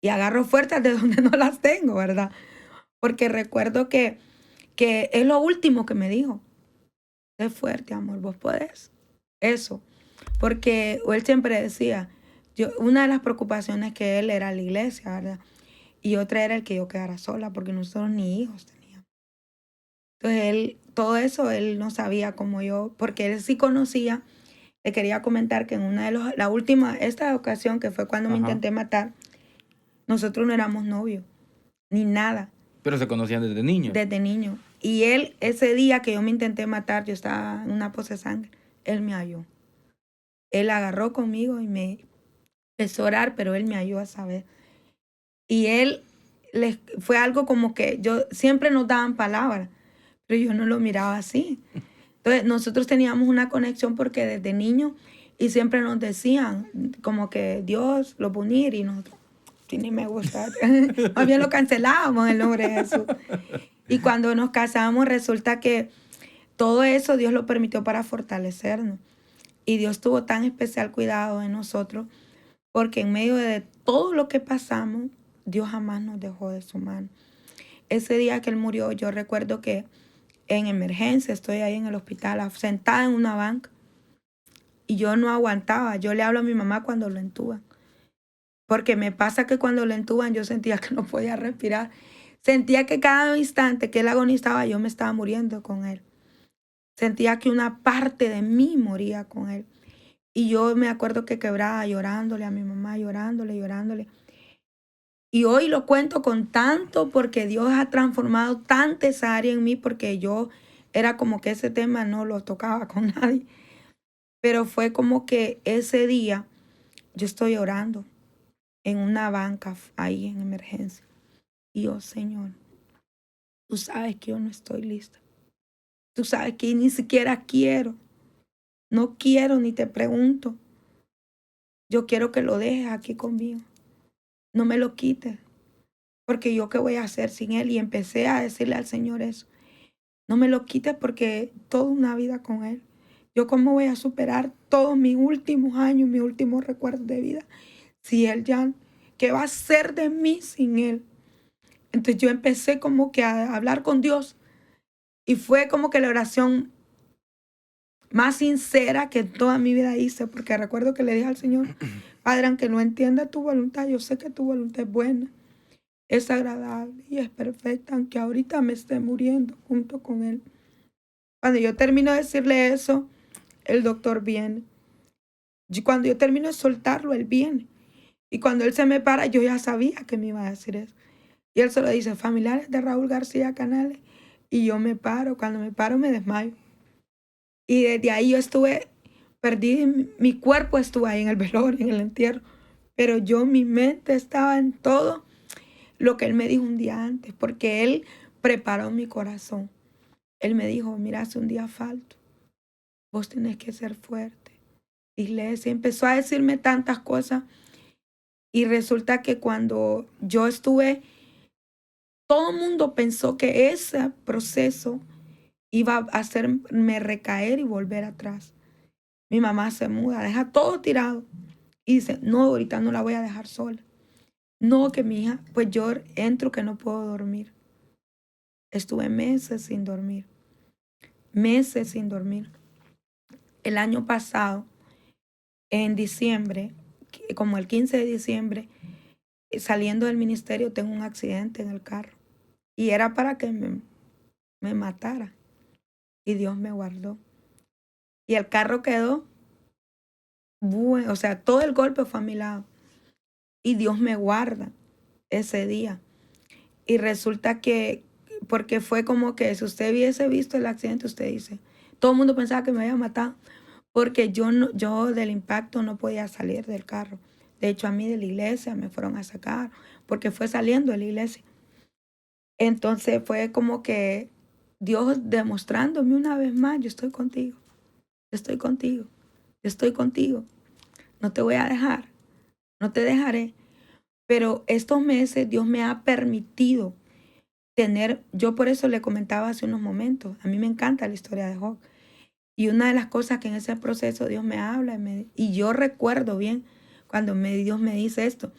Y agarro fuerzas de donde no las tengo, ¿verdad? Porque recuerdo que es lo último que me dijo. Sé fuerte, amor, vos podés. Eso. Porque él siempre decía, una de las preocupaciones que él era la iglesia, ¿verdad? Y otra era el que yo quedara sola, porque nosotros ni hijos teníamos. Entonces todo eso él no sabía como yo, porque él sí conocía le quería comentar que en una de esta ocasión que fue cuando me Ajá. intenté matar, nosotros no éramos novios, ni nada, Pero se conocían desde niños. desde niño. Y él, ese día que yo me intenté matar, yo estaba en una pose de sangre, él me halló. Él agarró conmigo y me empezó a orar, pero él me halló a saber. Y él, fue algo como que siempre nos daban palabras, pero yo no lo miraba así. Entonces, nosotros teníamos una conexión porque desde niños y siempre nos decían como que Dios lo va a unir y nosotros, sí, ni me gusta. Más bien lo cancelábamos en el nombre de Jesús. Y cuando nos casamos resulta que todo eso Dios lo permitió para fortalecernos. Y Dios tuvo tan especial cuidado de nosotros porque en medio de todo lo que pasamos, Dios jamás nos dejó de su mano. Ese día que él murió, yo recuerdo que en emergencia, estoy ahí en el hospital, sentada en una banca, y yo no aguantaba. Yo le hablo a mi mamá cuando lo entuban, porque me pasa que cuando lo entuban yo sentía que no podía respirar. Sentía que cada instante que él agonizaba yo me estaba muriendo con él. Sentía que una parte de mí moría con él. Y yo me acuerdo que quebraba llorándole a mi mamá, llorándole. Y hoy lo cuento con tanto porque Dios ha transformado tanta esa área en mí, porque yo era como que ese tema no lo tocaba con nadie. Pero fue como que ese día yo estoy orando en una banca ahí en emergencia. Y yo, Señor, tú sabes que yo no estoy lista. Tú sabes que ni siquiera quiero. No quiero ni te pregunto. Yo quiero que lo dejes aquí conmigo. No me lo quites. Porque yo qué voy a hacer sin él. Y empecé a decirle al Señor eso. No me lo quites porque toda una vida con él. Yo cómo voy a superar todos mis últimos años, mis últimos recuerdos de vida. Si él ya, ¿qué va a ser de mí sin él? Entonces yo empecé como que a hablar con Dios. Y fue como que la oración más sincera que en toda mi vida hice. Porque recuerdo que le dije al Señor, Padre, aunque no entienda tu voluntad, yo sé que tu voluntad es buena, es agradable y es perfecta, aunque ahorita me esté muriendo junto con él. Cuando yo termino de decirle eso, el doctor viene. Y cuando yo termino de soltarlo, él viene. Y cuando él se me para, yo ya sabía que me iba a decir eso. Y él solo dice, familiares de Raúl García Canales. Y yo me paro. Cuando me paro, me desmayo. Y desde ahí yo estuve perdida. Mi cuerpo estuvo ahí en el velorio, en el entierro. Pero mi mente estaba en todo lo que él me dijo un día antes. Porque él preparó mi corazón. Él me dijo, mira, hace un día falto. Vos tenés que ser fuerte. Iglesia, empezó a decirme tantas cosas. Y resulta que cuando yo estuve, todo el mundo pensó que ese proceso iba a hacerme recaer y volver atrás. Mi mamá se muda, deja todo tirado. Y dice, no, ahorita no la voy a dejar sola. No, que mi hija, pues yo entro que no puedo dormir. Estuve meses sin dormir. Meses sin dormir. El año pasado, en diciembre, como el 15 de diciembre, saliendo del ministerio, tengo un accidente en el carro. Y era para que me matara. Y Dios me guardó. Y el carro quedó bueno, o sea, todo el golpe fue a mi lado. Y Dios me guarda ese día. Y resulta que, porque fue como que si usted hubiese visto el accidente, usted dice, todo el mundo pensaba que me había matado. Porque yo del impacto no podía salir del carro. De hecho, a mí de la iglesia me fueron a sacar, porque fue saliendo de la iglesia. Entonces fue como que Dios demostrándome una vez más, yo estoy contigo, yo estoy contigo, yo estoy contigo. No te voy a dejar, no te dejaré. Pero estos meses Dios me ha permitido tener, yo por eso le comentaba hace unos momentos, a mí me encanta la historia de Job. Y una de las cosas que en ese proceso Dios me habla, y yo recuerdo bien cuando Dios me dice esto,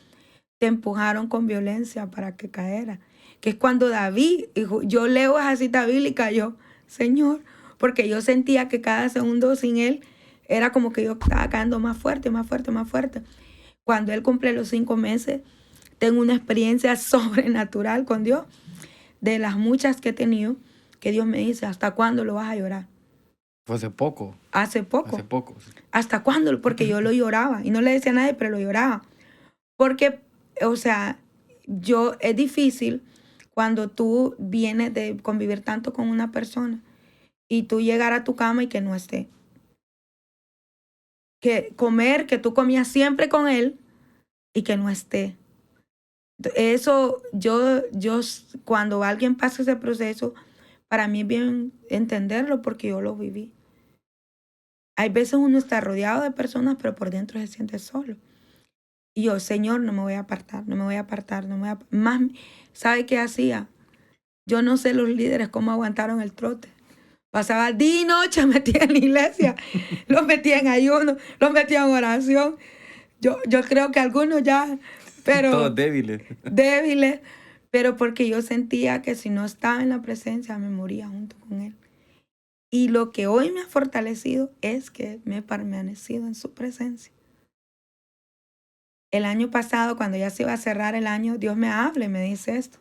te empujaron con violencia para que caera. Que es cuando David, yo leo esa cita bíblica, yo, Señor, porque yo sentía que cada segundo sin él era como que yo estaba cayendo más fuerte, más fuerte, más fuerte. Cuando él cumple los 5 meses, tengo una experiencia sobrenatural con Dios, de las muchas que he tenido, que Dios me dice, ¿hasta cuándo lo vas a llorar? Fue hace poco. Hace poco. Hace poco. Sí. ¿Hasta cuándo? Porque yo lo lloraba. Y no le decía a nadie, pero lo lloraba. Porque, o sea, es difícil cuando tú vienes de convivir tanto con una persona y tú llegar a tu cama y que no esté. Que comer, que tú comías siempre con él y que no esté. Eso, yo, cuando alguien pasa ese proceso, para mí es bien entenderlo porque yo lo viví. Hay veces uno está rodeado de personas, pero por dentro se siente solo. Y yo, Señor, no me voy a apartar, no me voy a apartar, no me voy a... Más, ¿sabe qué hacía? Yo no sé los líderes cómo aguantaron el trote. Pasaba día y noche metía en la iglesia, los metía en ayuno, los metía en oración. Yo creo que algunos ya, pero... Todos débiles. Débiles, pero porque yo sentía que si no estaba en la presencia me moría junto con él. Y lo que hoy me ha fortalecido es que me he permanecido en su presencia. El año pasado, cuando ya se iba a cerrar el año, Dios me habla y me dice esto,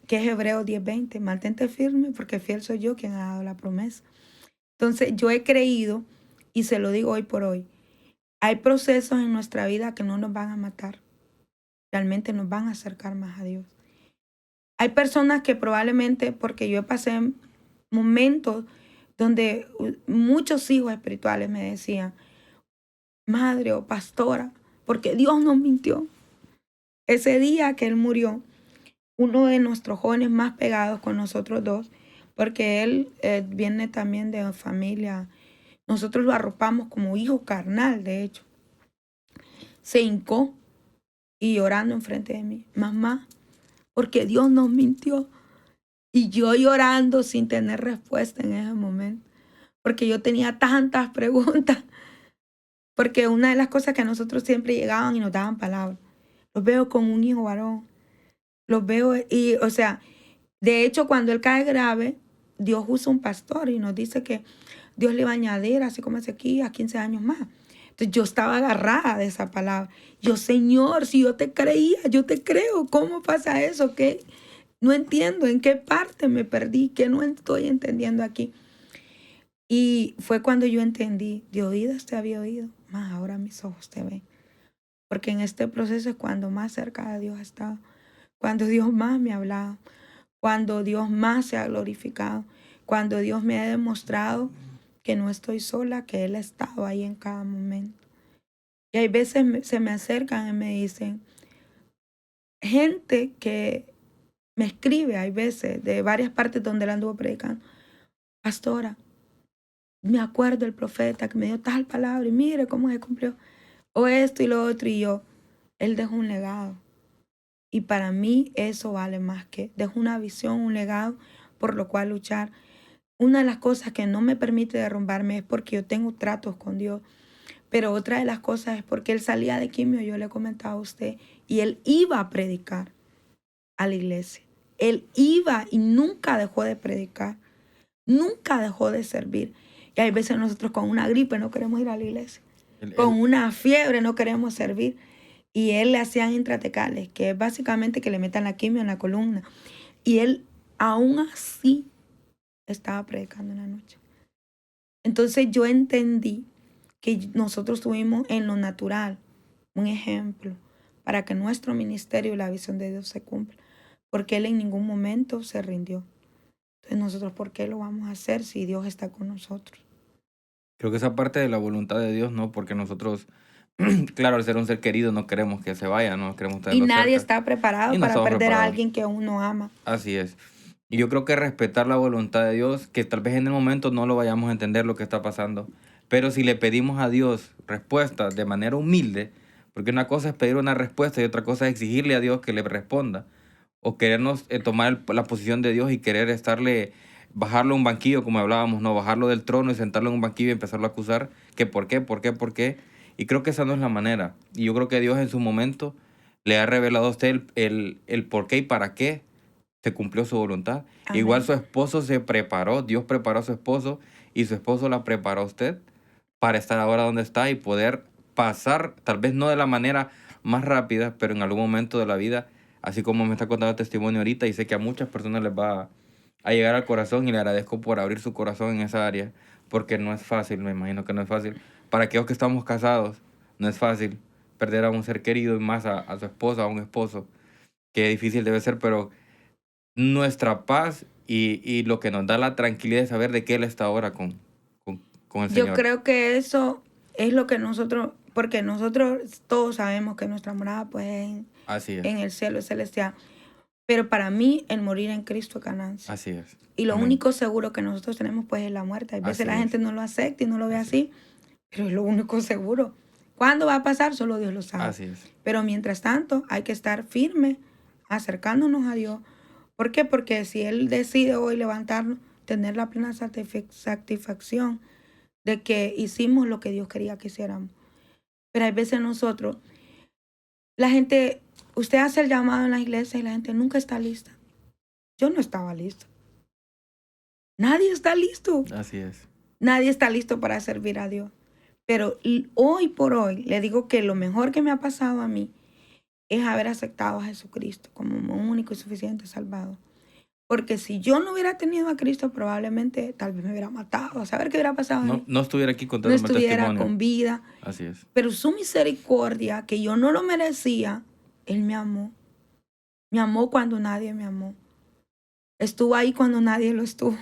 que es Hebreos 10:20, mantente firme porque fiel soy yo quien ha dado la promesa. Entonces yo he creído, y se lo digo hoy por hoy, hay procesos en nuestra vida que no nos van a matar, realmente nos van a acercar más a Dios. Hay personas que probablemente, porque yo pasé momentos donde muchos hijos espirituales me decían, madre o pastora, porque Dios nos mintió. Ese día que él murió, uno de nuestros jóvenes más pegados con nosotros dos, porque él viene también de familia, nosotros lo arropamos como hijo carnal, de hecho, se hincó y llorando enfrente de mí, mamá, porque Dios nos mintió. Y yo llorando sin tener respuesta en ese momento, porque yo tenía tantas preguntas, porque una de las cosas que a nosotros siempre llegaban y nos daban palabras, los veo con un hijo varón, los veo y, o sea, de hecho cuando él cae grave, Dios usa un pastor y nos dice que Dios le va a añadir, así como es aquí, a 15 años más. Entonces yo estaba agarrada de esa palabra. Yo, Señor, si yo te creía, yo te creo, ¿cómo pasa eso? ¿Qué? No entiendo en qué parte me perdí, qué no estoy entendiendo aquí. Y fue cuando yo entendí, de oídas te había oído, más ahora mis ojos te ven. Porque en este proceso es cuando más cerca de Dios he estado, cuando Dios más me ha hablado, cuando Dios más se ha glorificado, cuando Dios me ha demostrado que no estoy sola, que Él ha estado ahí en cada momento. Y hay veces se me acercan y me dicen, gente que me escribe, hay veces, de varias partes donde él anduvo predicando, pastora, me acuerdo del profeta que me dio tal palabra y mire cómo se cumplió, o esto y lo otro, y yo, él dejó un legado. Y para mí eso vale más que, dejó una visión, un legado por lo cual luchar. Una de las cosas que no me permite derrumbarme es porque yo tengo tratos con Dios, pero otra de las cosas es porque él salía de quimio, yo le comentaba a usted, y él iba a predicar a la iglesia. Él iba y nunca dejó de predicar, nunca dejó de servir. Y hay veces nosotros con una gripe no queremos ir a la iglesia, con una fiebre no queremos servir. Y él le hacían intratecales, que es básicamente que le metan la quimio en la columna. Y él aún así estaba predicando en la noche. Entonces yo entendí que nosotros tuvimos en lo natural un ejemplo para que nuestro ministerio y la visión de Dios se cumpla. Porque él en ningún momento se rindió. Entonces nosotros, ¿por qué lo vamos a hacer si Dios está con nosotros? Creo que esa parte de la voluntad de Dios, ¿no? Porque nosotros, claro, al ser un ser querido, no queremos que se vaya, no queremos Y tenerlo nadie cerca. está preparado Y no para estamos perder a preparados. alguien que uno ama. Así es. Y yo creo que respetar la voluntad de Dios, que tal vez en el momento no lo vayamos a entender lo que está pasando, pero si le pedimos a Dios respuestas de manera humilde, porque una cosa es pedir una respuesta y otra cosa es exigirle a Dios que le responda, o querernos tomar la posición de Dios y querer bajarlo a un banquillo, como hablábamos, no, bajarlo del trono y sentarlo en un banquillo y empezarlo a acusar, que por qué, y creo que esa no es la manera. Y yo creo que Dios en su momento le ha revelado a usted el por qué y para qué se cumplió su voluntad. Amén. Igual su esposo se preparó, Dios preparó a su esposo y su esposo la preparó a usted para estar ahora donde está y poder pasar, tal vez no de la manera más rápida, pero en algún momento de la vida, así como me está contando el testimonio ahorita, y sé que a muchas personas les va a llegar al corazón y le agradezco por abrir su corazón en esa área, porque no es fácil, me imagino que no es fácil. Para aquellos que estamos casados, no es fácil perder a un ser querido y más a su esposa, a un esposo. Qué difícil debe ser, pero nuestra paz y lo que nos da la tranquilidad de saber de que Él está ahora con el Yo Señor. creo que eso es lo que nosotros, porque nosotros todos sabemos que nuestra morada pues Así es, en el cielo es celestial. Pero para mí el morir en Cristo es ganancia. así es. Y lo Amén. único seguro que nosotros tenemos pues es la muerte. A veces Así la es. gente no lo acepta y no lo ve Así así, pero es lo único seguro. ¿Cuándo va a pasar? Solo Dios lo sabe. Así es. Pero mientras tanto hay que estar firme, acercándonos a Dios. ¿Por qué? Porque si Él decide hoy levantarnos, tener la plena satisfacción de que hicimos lo que Dios quería que hiciéramos. Pero hay veces nosotros, la gente, usted hace el llamado en la iglesia y la gente nunca está lista. Yo no estaba listo. Nadie está listo. Así es. Nadie está listo para servir a Dios. Pero hoy por hoy le digo que lo mejor que me ha pasado a mí es haber aceptado a Jesucristo como mi único y suficiente Salvador. Porque si yo no hubiera tenido a Cristo, probablemente tal vez me hubiera matado. A saber qué hubiera pasado. No estuviera aquí No contándome estuviera testimonio. con vida. Así es. Pero su misericordia, que yo no lo merecía, Él me amó. Me amó cuando nadie me amó. Estuvo ahí cuando nadie lo estuvo.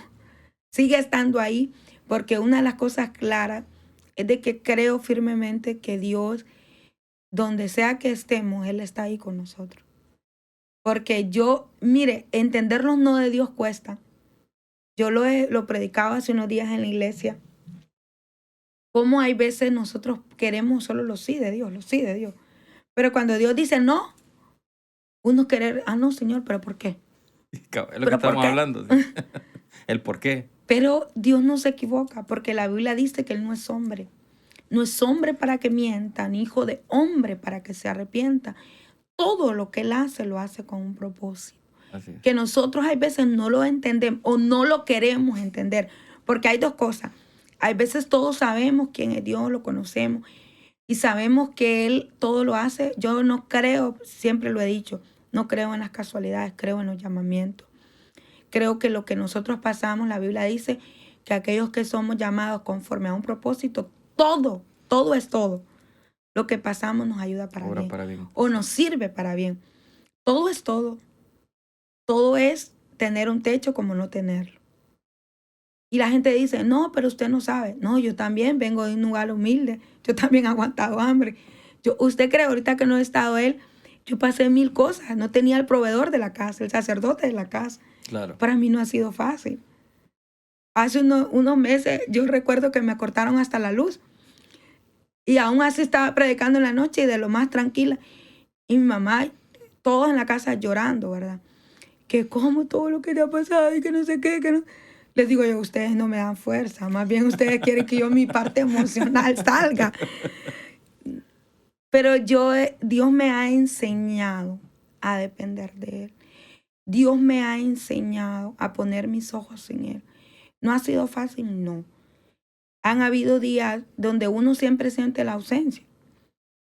Sigue estando ahí, porque una de las cosas claras es de que creo firmemente que Dios, donde sea que estemos, Él está ahí con nosotros. Porque mire, entender los no de Dios cuesta. Yo lo predicaba hace unos días en la iglesia. Cómo hay veces nosotros queremos solo los sí de Dios, los sí de Dios. Pero cuando Dios dice no, uno querer, no, Señor, ¿pero por qué? Es lo que ¿Pero por estamos qué? hablando. ¿Sí? El por qué. Pero Dios no se equivoca, porque la Biblia dice que Él no es hombre. No es hombre para que mienta, ni hijo de hombre para que se arrepienta. Todo lo que Él hace, lo hace con un propósito. Así es. Que nosotros hay veces no lo entendemos o no lo queremos entender. Porque hay dos cosas. Hay veces todos sabemos quién es Dios, lo conocemos. Y sabemos que Él todo lo hace. Yo no creo, siempre lo he dicho, no creo en las casualidades, creo en los llamamientos. Creo que lo que nosotros pasamos, la Biblia dice que aquellos que somos llamados conforme a un propósito, todo es todo. Lo que pasamos nos ayuda para Obra bien. para bien. O nos sirve para bien. Todo es todo. Todo es tener un techo como no tenerlo. Y la gente dice, no, pero usted no sabe. No, yo también vengo de un lugar humilde. Yo también he aguantado hambre. Usted cree, ahorita que no he estado él, yo pasé 1000 cosas. No tenía el proveedor de la casa, el sacerdote de la casa. Claro. Para mí no ha sido fácil. Hace unos meses yo recuerdo que me cortaron hasta la luz. Y aún así estaba predicando en la noche y de lo más tranquila. Y mi mamá, todos en la casa llorando, ¿verdad? Que como todo lo que te ha pasado y que no sé qué, que no. Les digo yo, ustedes no me dan fuerza. Más bien ustedes quieren que mi parte emocional salga. Pero Dios me ha enseñado a depender de Él. Dios me ha enseñado a poner mis ojos en Él. ¿No ha sido fácil? No. Han habido días donde uno siempre siente la ausencia.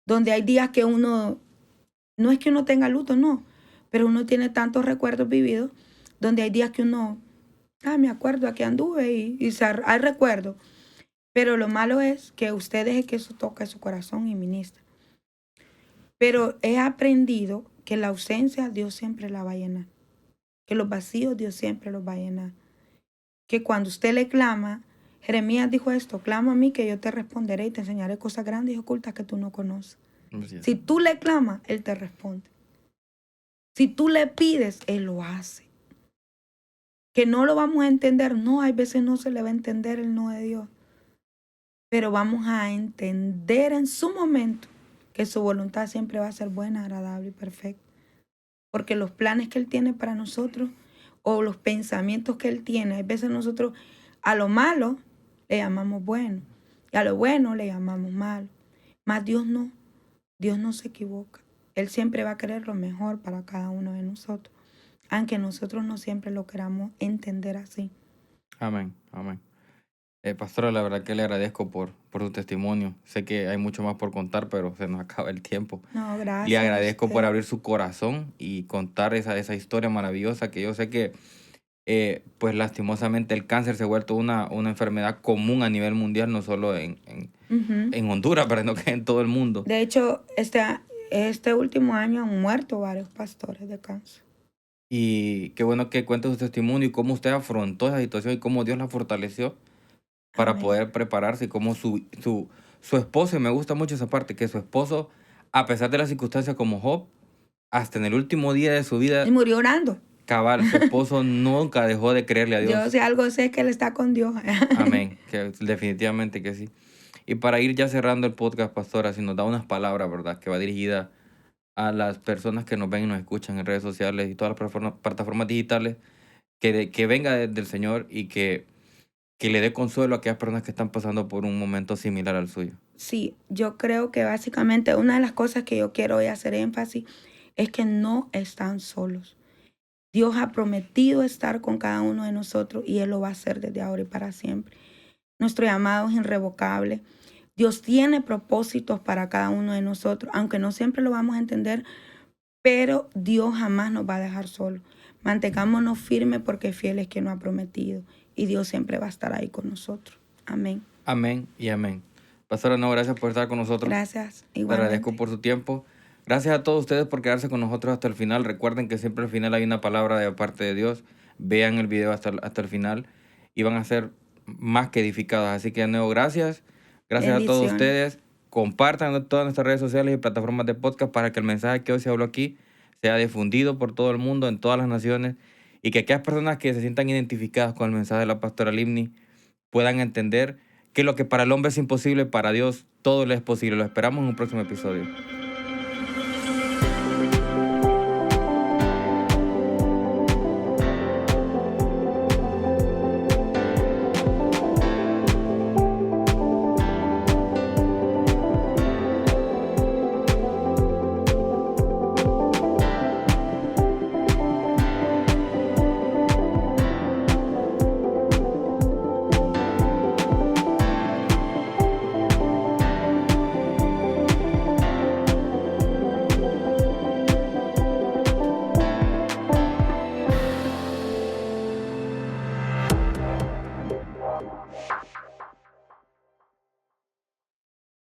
Donde hay días que uno, no es que uno tenga luto, no. Pero uno tiene tantos recuerdos vividos, donde hay días que uno, me acuerdo, aquí anduve y hay recuerdos. Pero lo malo es que usted deje que eso toque su corazón y ministre. Pero he aprendido que la ausencia Dios siempre la va a llenar. Que los vacíos Dios siempre los va a llenar. Que cuando usted le clama, Jeremías dijo esto, clama a mí que yo te responderé y te enseñaré cosas grandes y ocultas que tú no conoces. Si tú le clamas, Él te responde. Si tú le pides, Él lo hace. Que no lo vamos a entender, no, hay veces no se le va a entender el no de Dios. Pero vamos a entender en su momento que su voluntad siempre va a ser buena, agradable y perfecta. Porque los planes que Él tiene para nosotros o los pensamientos que Él tiene, hay veces nosotros a lo malo le llamamos bueno y a lo bueno le llamamos malo. Mas Dios no se equivoca. Él siempre va a querer lo mejor para cada uno de nosotros, aunque nosotros no siempre lo queramos entender así. Amén, amén. Pastora, la verdad que le agradezco por su testimonio. Sé que hay mucho más por contar, pero se nos acaba el tiempo. No, gracias. Le agradezco por abrir su corazón y contar esa historia maravillosa que yo sé que pues lastimosamente el cáncer se ha vuelto una enfermedad común a nivel mundial, no solo en Honduras, pero que en todo el mundo. De hecho, este último año han muerto varios pastores de cáncer. Y qué bueno que cuente su testimonio y cómo usted afrontó esa situación y cómo Dios la fortaleció para Amén. poder prepararse, y cómo su esposo, y me gusta mucho esa parte, que su esposo, a pesar de las circunstancias como Job, hasta en el último día de su vida, Y murió orando. cabal, su esposo nunca dejó de creerle a Dios. Yo si algo sé que él está con Dios. Amén, que definitivamente que sí. Y para ir ya cerrando el podcast, pastora, si nos da unas palabras, ¿verdad? Que va dirigida a las personas que nos ven y nos escuchan en redes sociales y todas las plataformas digitales, que venga del Señor y que le dé consuelo a aquellas personas que están pasando por un momento similar al suyo. Sí, yo creo que básicamente una de las cosas que yo quiero hoy hacer énfasis es que no están solos. Dios ha prometido estar con cada uno de nosotros y Él lo va a hacer desde ahora y para siempre. Nuestro llamado es irrevocable. Dios tiene propósitos para cada uno de nosotros, aunque no siempre lo vamos a entender, pero Dios jamás nos va a dejar solos. Mantengámonos firmes porque fiel es quien nos ha prometido y Dios siempre va a estar ahí con nosotros. Amén. Amén y amén. Pastora, no, gracias por estar con nosotros. Gracias. Le Igualmente. agradezco por su tiempo. Gracias a todos ustedes por quedarse con nosotros hasta el final. Recuerden que siempre al final hay una palabra de parte de Dios. Vean el video hasta el final y van a ser más que edificados. Así que de nuevo, gracias. Gracias a todos Bendiciones. ustedes. Compartan todas nuestras redes sociales y plataformas de podcast para que el mensaje que hoy se habló aquí sea difundido por todo el mundo, en todas las naciones, y que aquellas personas que se sientan identificadas con el mensaje de la pastora Livni puedan entender que lo que para el hombre es imposible, para Dios todo le es posible. Lo esperamos en un próximo episodio.